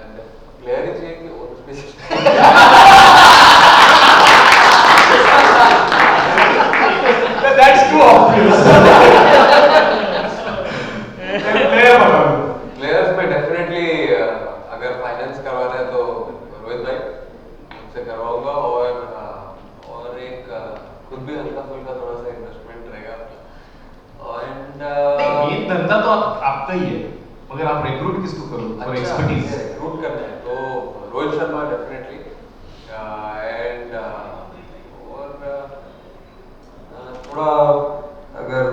and player ही चाहिए कि और कुछ भी. That's too obvious. Player बताओ. Players में definitely अगर finance करवाना है तो रोहित भाई उनसे करवाऊंगा और एक खुद भी हल्का फुल्का थोड़ा सा इन्वेस्टमेंट रहेगा and मेन धंधा तो आपका ही है, मगर आप रिक्रूट किसको करो फॉर एक्सपर्टीज? रिक्रूट करना है तो रोहित शर्मा डेफिनेटली and और थोड़ा अगर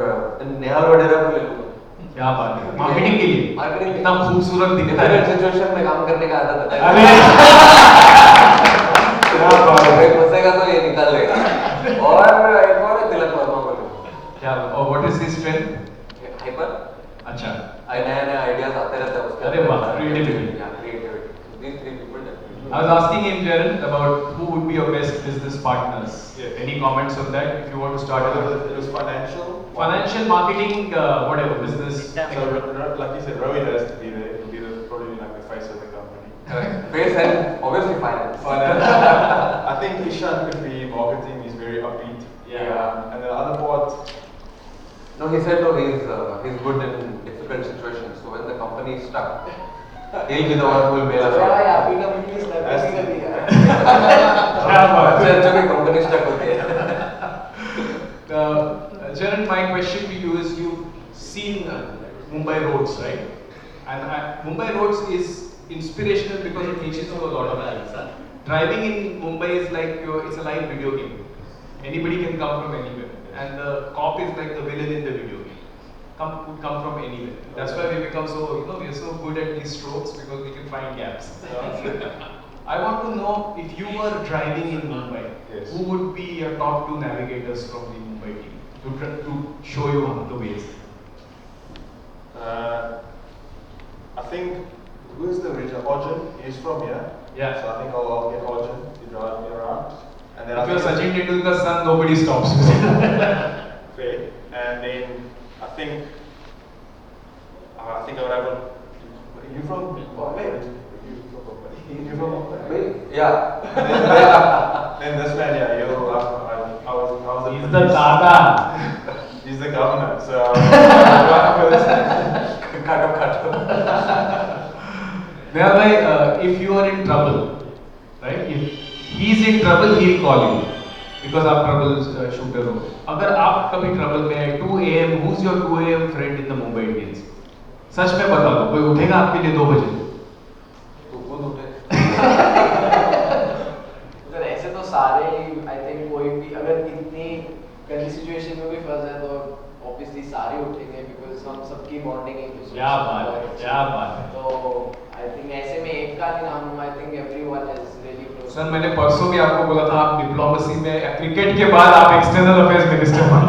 नेहाल वडेरा को ले लूंगा. क्या बात है, मार्केटिंग के लिए मार्केटिंग इतना खूबसूरत दिखता है. डिफरेंट सिचुएशन में काम करने का आदत है. अरे क्या बात है. एक फंसेगा तो ये निकाल लेगा. और एक और है तिलक वर्मा को लूंगा. क्या और what is his strength? Hyper. अच्छा, नए आइडियाज आते रहते हैं उसके. अरे वाह, creativity. These 3 people definitely. I was asking him, Jaren, about who would be your best business partners. Yeah. Any comments on that? If you want to start with It was financial. financial, marketing, whatever business. So, like you said, Rohit has to be there. He'll be probably like the face of the company. Face and obviously finance. I think Ishan could be marketing. He's very upbeat. Yeah. And the other part, No, he said no. He's good in difficult situations. So when the company is stuck, he'll be the one who will bail us out. क्या बात है. अच्छा कि company stuck होती है. Jaren, my question to you is, you've seen Mumbai roads, right? And Mumbai roads is inspirational because it teaches you a lot of things. Driving in Mumbai is like it's a live video game. Anybody can come from anywhere, and the cop is like the villain in the video game. Could come from anywhere. That's why we become so, we're so good at these strokes because we can find gaps. I want to know, if you were driving in Mumbai, Yes. who would be your top 2 navigators from the Mumbai team to show you the ways? I think, who is the original? Arjun, he's from here. Yeah. So I think I'll get Arjun to drive me around. And then If I you're think Sachin Tendulkar's son, nobody stops you. fair. And then I think I would have a. You from Bombay? You from Bombay? Yeah. Then this man, yeah, I was a He's the Tata. He's the governor, so Kato. If you are in trouble, right? If he's in trouble, he'll call you. Because आप trouble shooter हो, अगर आप कभी trouble में आए 2 AM, who is your 2 AM friend in the Mumbai Indians? सच में बता दो, कोई उठेगा आपके लिए 2 बजे? तो खुद उठे। अगर ऐसे तो सारे आई थिंक कोई भी अगर इतनी गंदी सिचुएशन में भी फंस जाए तो ऑब्वियसली सारे उठेंगे बिकॉज हम सबकी बॉन्डिंग एक दूसरे क्या बात है, क्या बात है। तो आई थिंक ऐसे में एक का नहीं नाम, I think everyone is really close. Sir मैंने परसों भी आपको बोला था आप डिप्लोमेसी में, क्रिकेट के बाद आप एक्सटर्नल अफेयर्स मिनिस्टर बन।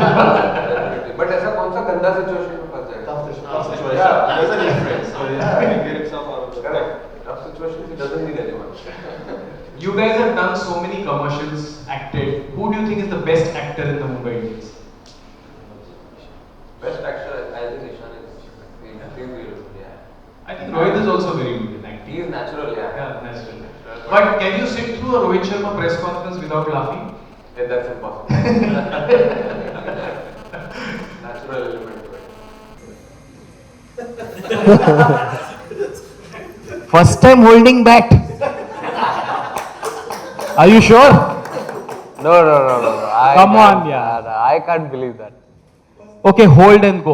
बट ऐसा कौन सा गंदा सिचुएशन में फंस जाएगा? Tough situation. Yeah, he doesn't need friends. So yeah, he get himself out of the Correct. Tough situation, he doesn't need anyone. You guys have done so many commercials, acted. Who do you think is the best actor in the Mumbai Indians? Best actor, I think Ishan is. He's really good, yeah. I think Rohit is also very good in acting. He is natural, yeah. Yeah, natural. But can you sit through a Rohit Sharma press conference without laughing? Yeah, that's impossible. Natural element to it. First time holding bat. Are you sure? No. Come on, yeah. I can't believe that. Okay, hold and go.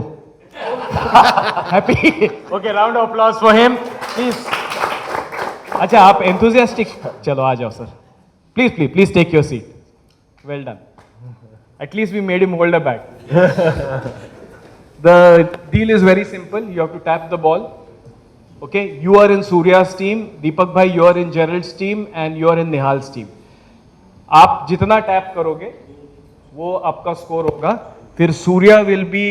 Happy? Okay, round of applause for him, please. अच्छा, आप enthusiastic? चलो आ जाओ sir. Please take your seat. Well done. At least we made him hold a bat. The deal is very simple. You have to tap the ball. Okay, you are in Surya's team. Deepak bhai, you are in Gerald's team, and you are in Nihal's team. आप जितना tap करोगे वो आपका score होगा. फिर Surya will be,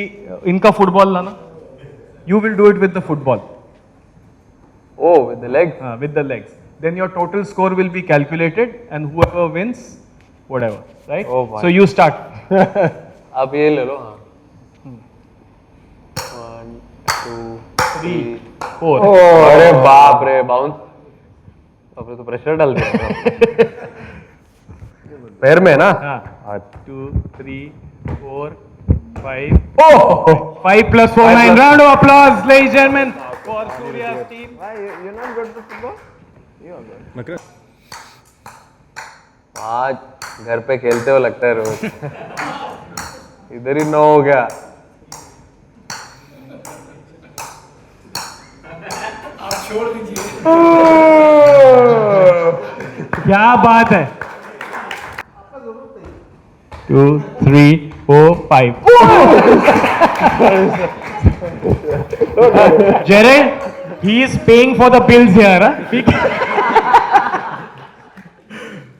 इनका football लाना, you will do it with the football. Oh, with the legs? With the legs. Then your total score will be calculated, and whoever wins, whatever, right? Oh, my. So you start. आप ये ले लो, हाँ. 1, 2, 3, 4. अरे बाप रे, bounce. आपने तो pressure डाल दिया. पैर में ना? हाँ. 2, 3, 4, 5. Oh! 5 plus 4, 9. Round of applause, ladies and gentlemen, for Surya's team. Why you're not good with football? You are good. आज घर पे खेलते हो लगता है रोज. इधर ही 9 हो गया. क्या बात है. 2, 3, 4, 5. Jared, he is paying for the bills here. Huh?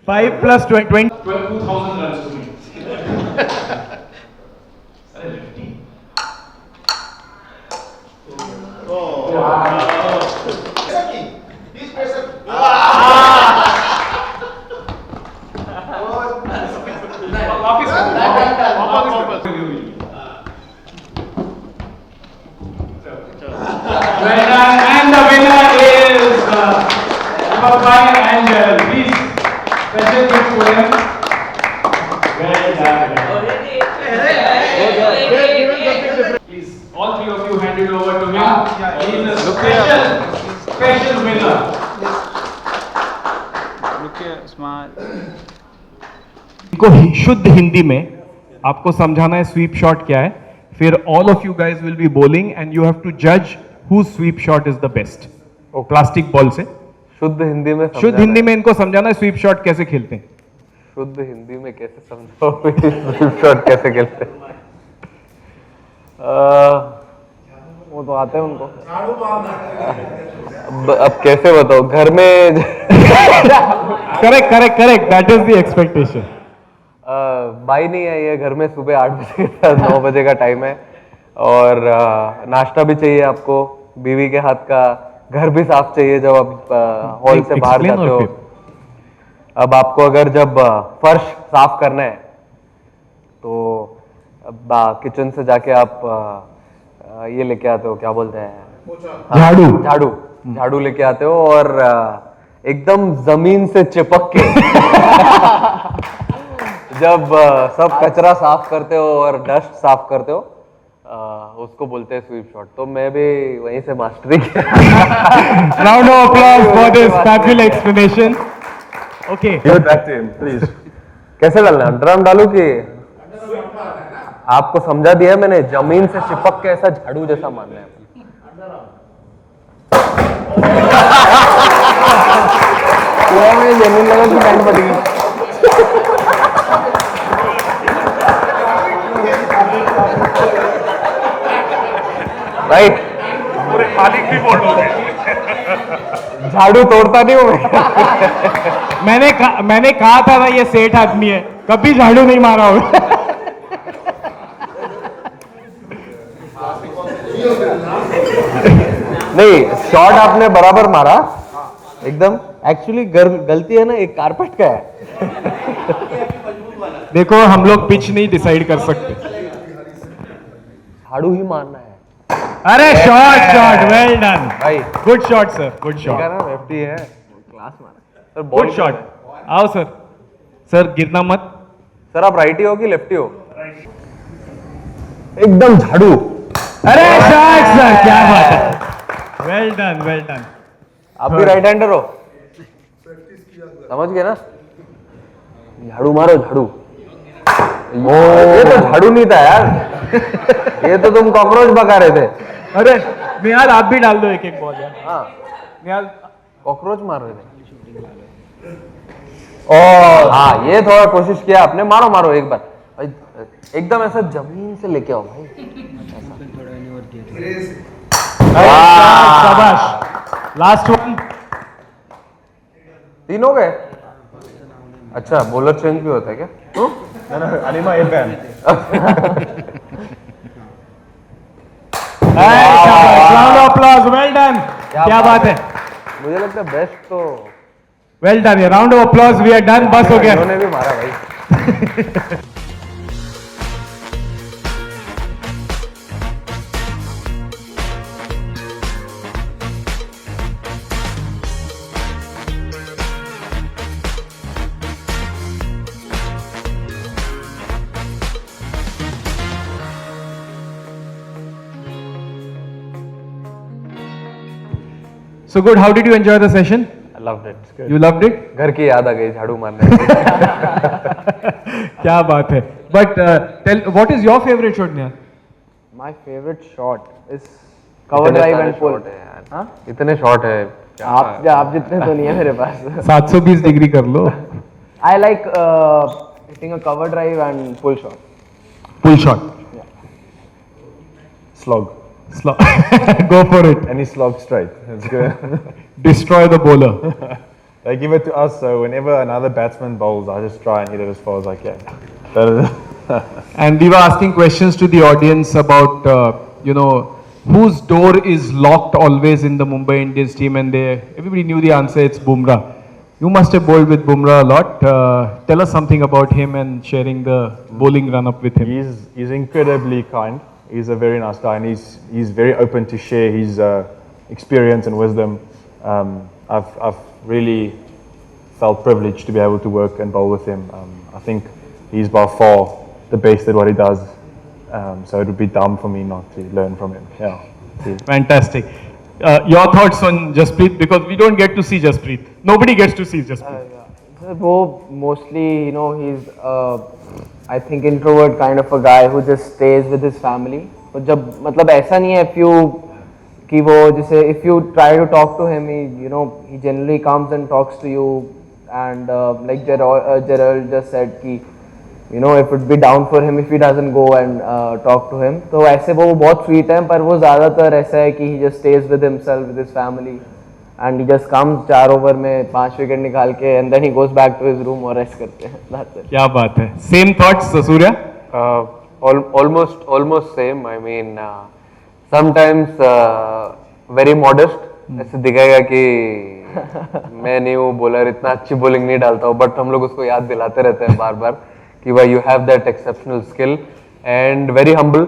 5 plus 20. 2,000 runs to me. अरे lefty. And the winner is Deepak bhai and Gerald. Please, special gift for him. Well done. Please, all 3 of you hand it over to him. He is a special winner. को शुद्ध हिंदी में आपको समझाना है sweep shot क्या है. फिर all of you guys will be bowling and you have to जज whose sweep shot is the best. Plastic ball से शुद्ध हिंदी में शुद्ध हिंदी में इनको समझाना है स्वीप शॉट कैसे खेलते हैं. शुद्ध हिंदी में कैसे समझाओ स्वीप शॉट कैसे खेलते हैं? वो तो आते हैं उनको. अब कैसे बताओ घर में. Correct that is the expectation. By नहीं आई है घर में. सुबह 8 बजे 9 बजे का टाइम है और नाश्ता भी चाहिए आपको, बीवी के हाथ का. घर भी साफ चाहिए जब आप हॉल से बाहर जाते हो. अब आपको अगर जब फर्श साफ करना है तो किचन से जाके आप ये लेके आते हो, क्या बोलते हैं, झाड़ू लेके आते हो और एकदम जमीन से चिपक के जब सब कचरा साफ करते हो और डस्ट साफ करते हो उसको बोलते हैं स्वीप शॉट. तो मैं भी वहीं से मास्टरी किया. Round of applause for this fabulous explanation. Okay, Give it back to him, please. कैसे डालना है? अंडरआर्म डालू कि आपको समझा दिया मैंने, जमीन से चिपक के ऐसा झाड़ू जैसा मारना है। मुझे जमीन लगा कि पैंट फट गई। राइट, पूरे मालिक भी बोल रहे हैं। झाड़ू तोड़ता नहीं हूँ मैं। मैंने कहा था ना ये सेठ आदमी है, कभी झाड़ू नहीं मारा होगा। नहीं, शॉट आपने बराबर मारा एकदम। एक्चुअली गलती है ना, एक कारपेट का है। देखो हम लोग पिच नहीं डिसाइड कर सकते। झाड़ू ही मारना है अरे शॉट वेल डन भाई। Good shot sir, good shot, lefty है, क्लास मारा सर। Good shot. आओ सर, सर गिरना मत। सर आप राइटी हो कि लेफ्टी हो? एकदम झाड़ू। अरे शॉट सर, क्या बात है, वेल डन वेल डन। आप भी राइट हैंडर हो? समझ गए ना? झाड़ू मारो, झाड़ू। ये तो झाड़ू नहीं था यार, ये तो तुम कॉकरोच भगा रहे थे। अरे निहाल आप भी डाल दो एक एक बॉल यार। हाँ, निहाल कॉकरोच मार रहे थे। और हाँ, ये थोड़ा कोशिश किया आपने। मारो मारो एक बार भाई, एकदम ऐसा जमीन से लेके आओ भाई। शाबाश, लास्ट वन। 3 हो गए। अच्छा, बॉलर चेंज भी होता है क्या? Anima Abraham. Round of applause, well done. क्या बात है, मुझे लगता है बेस्ट तो वेल डन। ये round of applause, we are done, बस हो गया। इन्होंने भी मारा भाई। So good, how did you enjoy the session? I loved it. Good. You loved it? घर की याद आ गई झाड़ू मारने की। क्या बात है। But tell, what is your favorite shot, Nihal? My favorite shot is cover drive and pull. हाँ? इतने शॉट है। आप जितने तो नहीं है मेरे पास। 720 डिग्री कर लो। I like hitting a cover drive and pull shot. Pull shot. Slog. Go for it. Any slog straight. That's good. Destroy the bowler. They give it to us, so whenever another batsman bowls, I just try and hit it as far as I can. That is And we were asking questions to the audience about, whose door is locked always in the Mumbai Indians team, and everybody knew the answer. It's Bumrah. You must have bowled with Bumrah a lot. Tell us something about him and sharing the bowling run-up with him. he's incredibly kind. He's a very nice guy, and he's very open to share his experience and wisdom. I've really felt privileged to be able to work and bowl with him. I think he's by far the best at what he does. So it would be dumb for me not to learn from him. Yeah. Fantastic. Your thoughts on Jasprit, because we don't get to see Jasprit. Nobody gets to see Jasprit. वो mostly, he's I think introvert kind of a guy who just stays with his family. और जब मतलब ऐसा नहीं है कि वो जैसे if you try to talk to him, he generally comes and talks to you, and like Gerald just said कि it would be down for him if he doesn't go and talk to him. तो ऐसे वो बहुत sweet है, पर वो ज़्यादातर ऐसा है कि he just stays with himself, with his family, and he just comes 4 over में 5 विकेट निकाल के, and then he goes back to his room और रेस्ट करते हैं. That's it. क्या बात है. Same thoughts, Surya? Almost same. I mean, sometimes very modest. ऐसे दिखेगा कि मैं नहीं हूँ बॉलर, इतना अच्छी बॉलिंग नहीं डालता हूँ, बट हम लोग उसको याद दिलाते रहते हैं बार बार कि भाई you have that exceptional skill and very humble.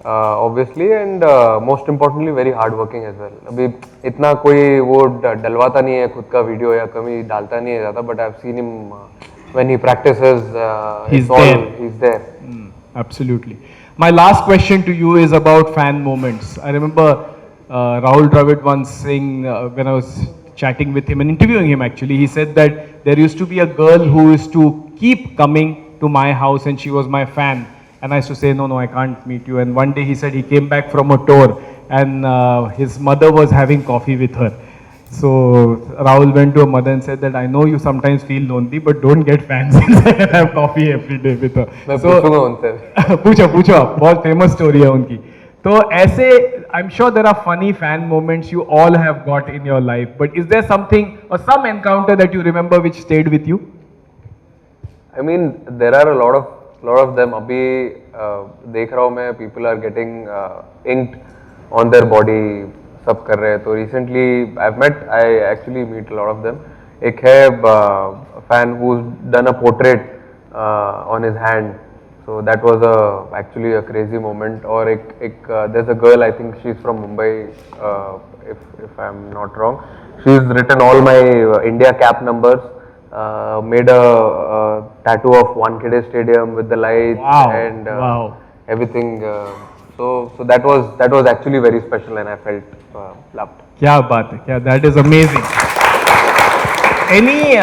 Obviously, and most importantly very hard working as well. अभी इतना कोई वो डलवाता नहीं है खुद का वीडियो या कभी डालता नहीं है ज़्यादा, but I've seen him when he practices. He's there. Absolutely. My last question to you is about fan moments. I remember Rahul Dravid once saying when I was chatting with him and interviewing him, actually, he said that there used to be a girl who used to keep coming to my house, and she was my fan. And I used to say, no, I can't meet you. And one day he said he came back from a tour, and his mother was having coffee with her. So Rahul went to her mother and said that I know you sometimes feel lonely, but don't get fans and have coffee every day with her. मैं So पूछूंगा उनसे. पूछो आप, बहुत famous story है उनकी. तो ऐसे, I'm sure there are funny fan moments you all have got in your life, but is there something or some encounter that you remember which stayed with you? I mean, there are a lot of them. अभी देख रहा हूँ मैं, people are getting inked on their body, सब कर रहे हैं. तो recently I actually meet a lot of them. एक है fan who's done a portrait on his hand. So that was actually a crazy moment. और there's a girl, I think she's from Mumbai, if I'm not wrong. She's written all my India cap numbers. Made a tattoo of Wankhede Stadium with the lights and everything. So that was actually very special, and I felt loved. क्या बात है, क्या, that is amazing. Any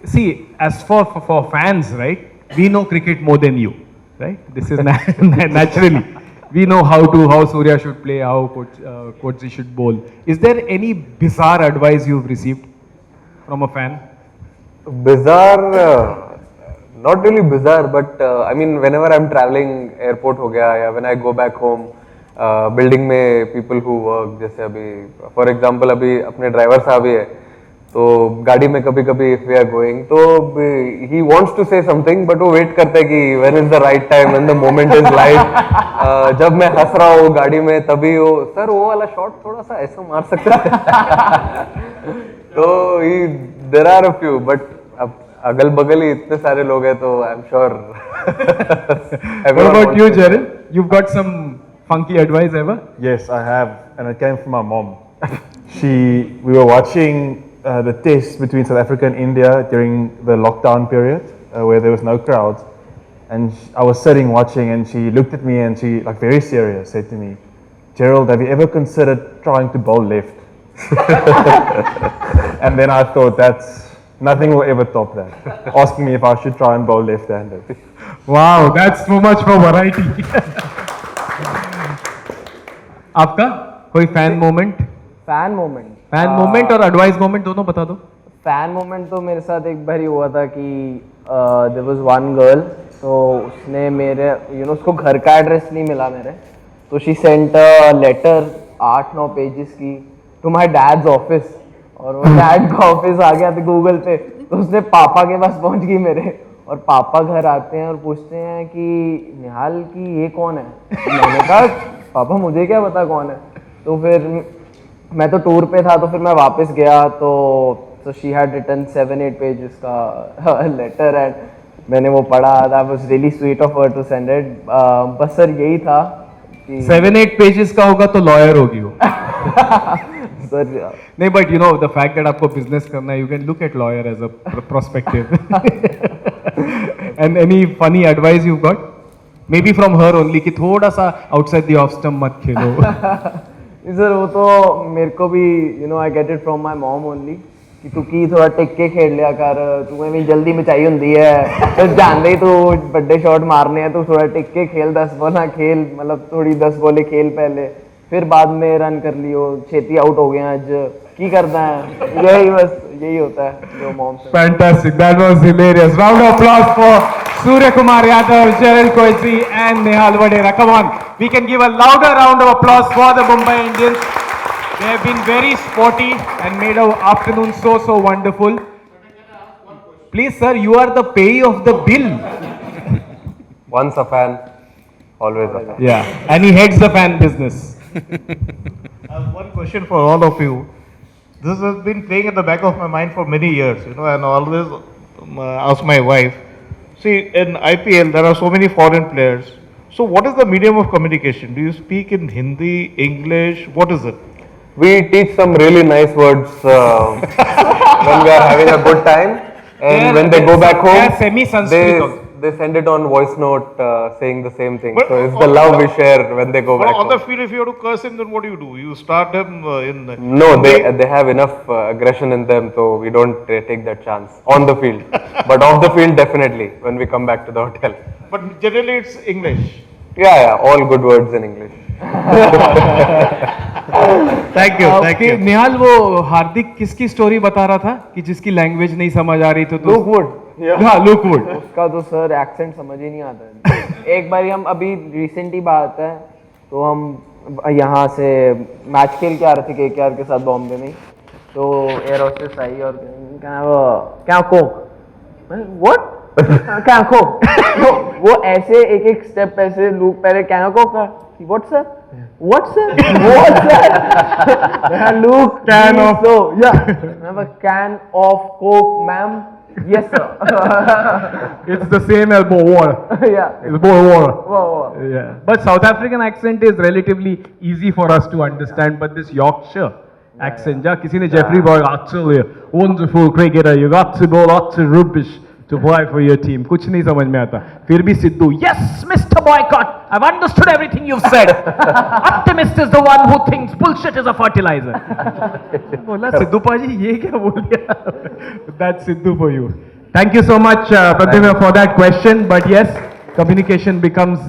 see, as for fans, right? We know cricket more than you, right? This is naturally. We know how Surya should play, how Coach should bowl. Is there any bizarre advice you've received from a fan? Bizarre, not really bizarre, but I mean, whenever I'm traveling, airport हो गया, या when I go back home, building में people who work, जैसे अभी, for example, अभी अपने driver साहब ही है, तो गाड़ी में कभी-कभी if we are going, तो he wants to say something, but वो wait करता है कि when is the right time, when the moment is right. जब मैं हंस रहा हूँ गाड़ी में, तभी वो, सर वो वाला shot थोड़ा सा ऐसा मार सकते हैं. तो there are a few, but अब अगल बगल ही इतने सारे लोग हैं, तो I'm sure. What about you, Jared? You've got some funky advice ever? Yes, I have, and it came from my mom. We were watching the test between South Africa and India during the lockdown period, where there was no crowds, and I was sitting watching, and she looked at me and she, like very serious, said to me, "Gerald, have you ever considered trying to bowl left?" And then I thought, nothing will ever top that. Asking me if I should try and bowl left-handed. Wow, that's so much for variety. आपका कोई fan moment? Fan moment Fan moment और advice moment दोनों बता दो. Fan moment तो मेरे साथ एक बार ही हुआ था कि देयर वाज वन गर्ल, तो उसने मेरे उसको घर का एड्रेस नहीं मिला मेरे, तो she sent a letter 8-9 pages की टू माय डैड्स ऑफिस, और वो डैड का ऑफिस आ गया था गूगल पे, तो उसने पापा के पास पहुंच गई मेरे, और पापा घर आते हैं और पूछते हैं कि निहाल की ये कौन है. मैंने कहा पापा मुझे क्या पता कौन है. तो फिर मैं तो टूर पे था, तो फिर मैं वापस गया, तो शी हैड रिटन 7-8 पेजेस का लेटर, एंड मैंने वो पढ़ा. That was really sweet of her to send it. बस सर यही था कि 7-8 पेजेस का होगा तो लॉयर होगी वो. सर नहीं, बट द फैक्ट दैट आपको बिजनेस करना है, you can look at lawyer as a prospective. And any funny advice you got maybe from her only कि थोड़ा सा आउटसाइड द ऑफ स्टंप मत खेलो? सर वो तो मेरे को भी I get it from my mom only कि तू की थोड़ा टिक के खेल लिया कर, तुम्हें भी जल्दी मचाई होंदी है, तो जानते ही तू बड़े शॉट मारने हैं, तो थोड़ा टिक के खेल, 10 बॉल खेल, मतलब थोड़ी 10 बॉलें खेल पहले, फिर बाद में रन कर लियो, छेती आउट हो गए आज की करना है. यही होता है जो मॉम से. Fantastic, that was hilarious. Round of applause for Surya Kumar Yadav, Gerald Coetzee and Nehal Vadera. Come on, we can give a louder round of applause for the Mumbai Indians. They have been very sporty and made our afternoon so wonderful. Please sir, you are the payee of the bill. Once a fan, always a fan. Yeah, and he heads the fan business. One question for all of you. This has been playing at the back of my mind for many years, and I always ask my wife, see, in IPL there are so many foreign players. So what is the medium of communication? Do you speak in Hindi, English? What is it? We teach some really nice words when we are having a good time, and when they go back home, They are semi-Sanskrit. they send it on voice note saying the same thing. But So it's the love we share when they go But back on the home. field, if you have to curse him, then what do? You start him in. No, they have enough aggression in them, so we don't take that chance on the field. But off the field, definitely when we come back to the hotel. But generally, it's English. Yeah, all good words in English. Thank you, thank you. निहाल वो हार्दिक किसकी story बता रहा था कि जिसकी language नहीं समझ आ रही तो Luke Wood. हाँ लुक वुड उसका तो सर एक्सेंट समझ ही नहीं आता है। एक बारी हम अभी रिसेंट ही बात है तो हम यहाँ से मैच खेल के आ रहे थे KKR के साथ बॉम्बे में, तो एयर होस्टेस आई और क्या कोक व्हाट क्या कोक वो ऐसे एक एक स्टेप ऐसे लूप पहले क्या कोक का what sir look Can of- so yeah I have a can of coke ma'am. Yes, sir. It's the same as water. Yeah. It's more water. Whoa. Yeah. But South African accent is relatively easy for us to understand. But this Yorkshire accent, ja, किसी ने Jeffrey Boy, actually wonderful cricketer, you got to bowl lots of rubbish to play for your team. कुछ नहीं समझ में आता. फिर भी Sidhu, yes, Mr. Boycott, I've understood everything you've said. Optimist is the one who thinks bullshit is a fertilizer. बोला सिद्धू पाजी ये क्या बोल दिया? That's Sidhu for you. Thank you so much, Pradyumna, for that question. But yes, communication becomes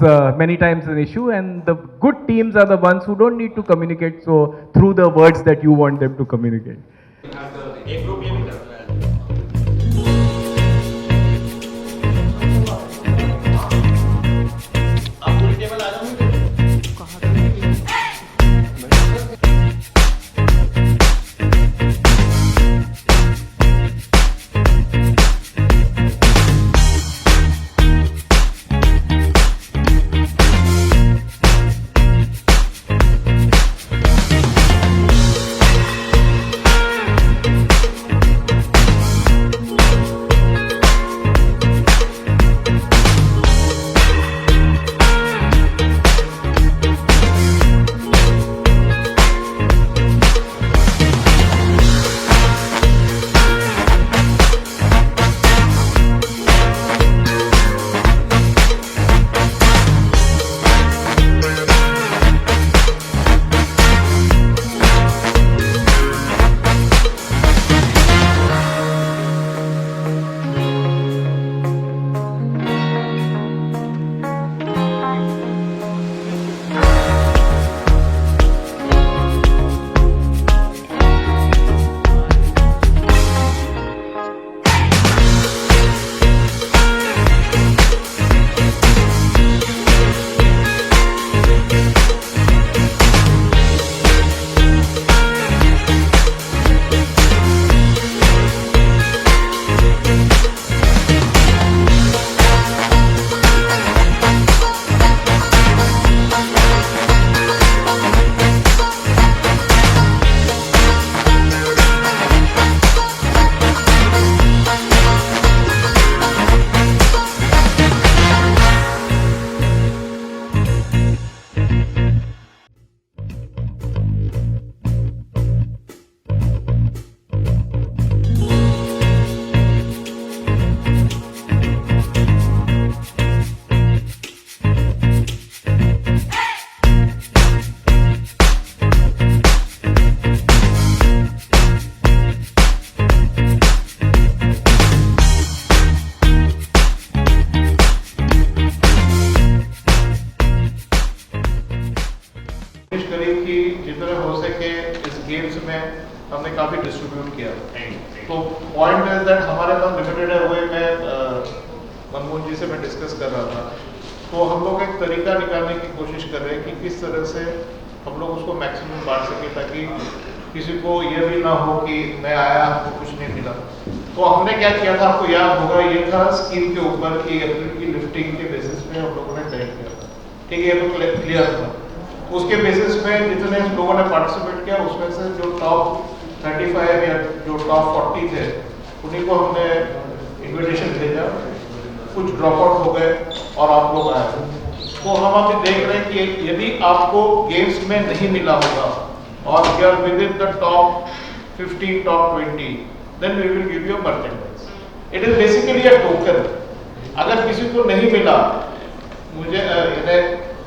many times an issue, and the good teams are the ones who don't need to communicate so through the words that you want them to communicate. एक group ये भी करना है। आप पूरी table आ जाओगे? Games में हमने काफ़ी डिस्ट्रीब्यूट किया। तो पॉइंट इज दैट हमारे पास लिमिटेड है, वही मैं मनमोहन जी से मैं डिस्कस कर रहा था। तो हम लोग एक तरीका निकालने की कोशिश कर रहे हैं कि किस तरह से हम लोग उसको मैक्सिमम बांट सकें, ताकि किसी को ये भी ना हो कि मैं आया हमको कुछ नहीं मिला। तो हमने क्या किया था, आपको याद होगा, ये था स्कीम के ऊपर कि अप्रैल की लिफ्टिंग के बेसिस पे हम लोगों ने तय किया था। ठीक है, ये तो क्लियर था। उसके बेसिस में जितने लोगों ने पार्टिसिपेट किया उसमें से जो टॉप 35 या जो टॉप 40 थे उन्हीं को हमने इन्विटेशन भेजा। कुछ ड्रॉप आउट हो गए और आप लोग आए। तो हम अभी देख रहे हैं कि यदि आपको गेम्स में नहीं मिला होगा और you are within the top 15 top 20 then we will give you merchandise. It is basically a token. अगर किसी को नहीं मिला, मुझे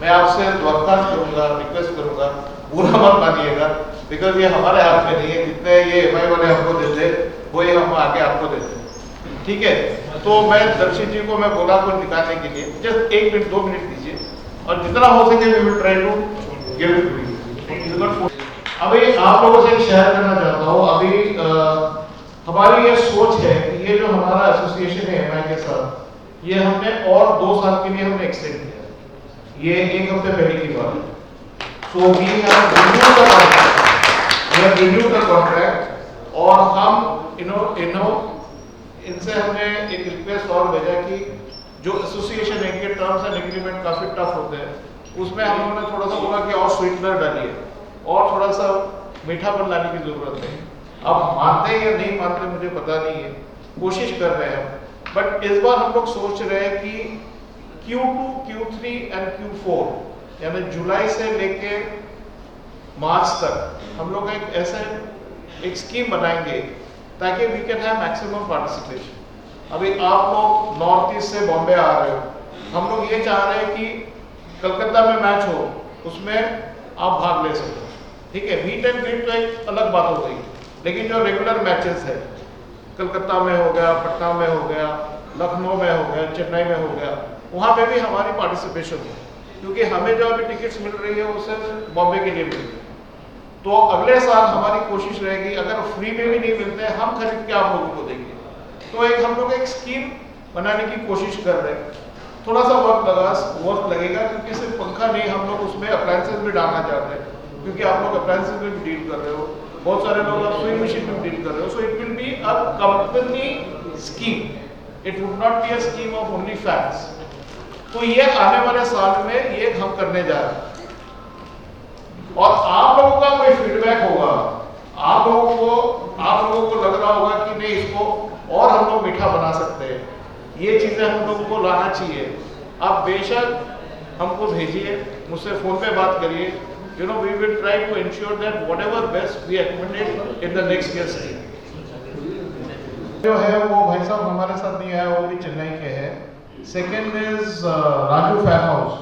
मैं आपसे दरख्वास्त करूंगा, रिक्वेस्ट करूंगा, पूरा मत मानिएगा, बिकॉज ये हमारे हाथ में नहीं है। जितने ये MI वाले हमको देते वो ये हम आगे आपको देते हैं, ठीक है। तो मैं दर्शित जी को मैं बोला कुछ निकालने के लिए, जस्ट 1 मिनट 2 मिनट दीजिए, और जितना हो सके we will try to give it to you. अभी आप लोगों से शेयर करना चाहता हूँ, अभी हमारी ये सोच है कि ये जो हमारा एसोसिएशन है MI के साथ, ये हमने और 2 साल के लिए हमने एक्सटेंड किया। ये 1 हफ्ते पहले की बात है। So we have renew the contract, और हम इनसे हमने एक रिक्वेस्ट और भेजा कि जो एसोसिएशन है के टर्म्स एंड एग्रीमेंट काफी टफ होते हैं, उसमें हम लोगों ने थोड़ा सा बोला कि और स्वीटनर डालिए और थोड़ा सा मीठापन लाने की जरूरत है। अब मानते हैं या नहीं मानते मुझे पता नहीं है, कोशिश कर रहे हैं हम। बट इस बार हम लोग सोच रहे हैं कि Q2, Q3 एंड Q4 यानी जुलाई से लेके मार्च तक हम लोग एक स्कीम बनाएंगे ताकि we can have maximum participation. अभी आप लोग नॉर्थ ईस्ट से बॉम्बे आ रहे हो, हम लोग ये चाह रहे हैं कि कलकत्ता में मैच हो, उसमें आप भाग ले सको, ठीक है। मीट एंड ग्रीट तो एक अलग बात हो गई, लेकिन जो रेगुलर मैचेस है, कलकत्ता में हो गया, पटना में हो गया, लखनऊ में हो गया, चेन्नई में हो गया, वहाँ पे भी हमारी पार्टिसिपेशन हो, क्योंकि हमें जो अभी टिकट्स मिल रही है वो सिर्फ बॉम्बे के लिए मिल रही है। तो अगले साल हमारी कोशिश रहेगी, अगर फ्री में भी नहीं मिलते हैं हम खरीद के आप लोगों को देंगे। तो हम लोग एक स्कीम बनाने की कोशिश कर रहे हैं। थोड़ा सा वक्त लगेगा, क्योंकि सिर्फ पंखा नहीं, हम लोग उसमें अप्लायंसेस भी डालना चाहते हैं, क्योंकि आप लोग अप्लायंसेस में भी डील कर रहे हो, बहुत सारे लोग आप स्विंग मशीन में डील कर रहे हो। So it will be a company scheme, it would not be a scheme of only fans. तो ये आने वाले साल में ये हम करने जा रहे हैं, और आप लोगों का कोई फीडबैक होगा, आप लोगों को लग रहा होगा कि नहीं इसको और हम लोग मीठा बना सकते हैं, ये चीजें हम लोगों को लाना चाहिए, आप बेशक हमको भेजिए, मुझसे फोन पे बात करिए। We will try to ensure that whatever best we accommodate in the next year जो है वो भाई साहब हमारे साथ नहीं आया, वो भी चेन्नई के हैं। Second is Raju fan house,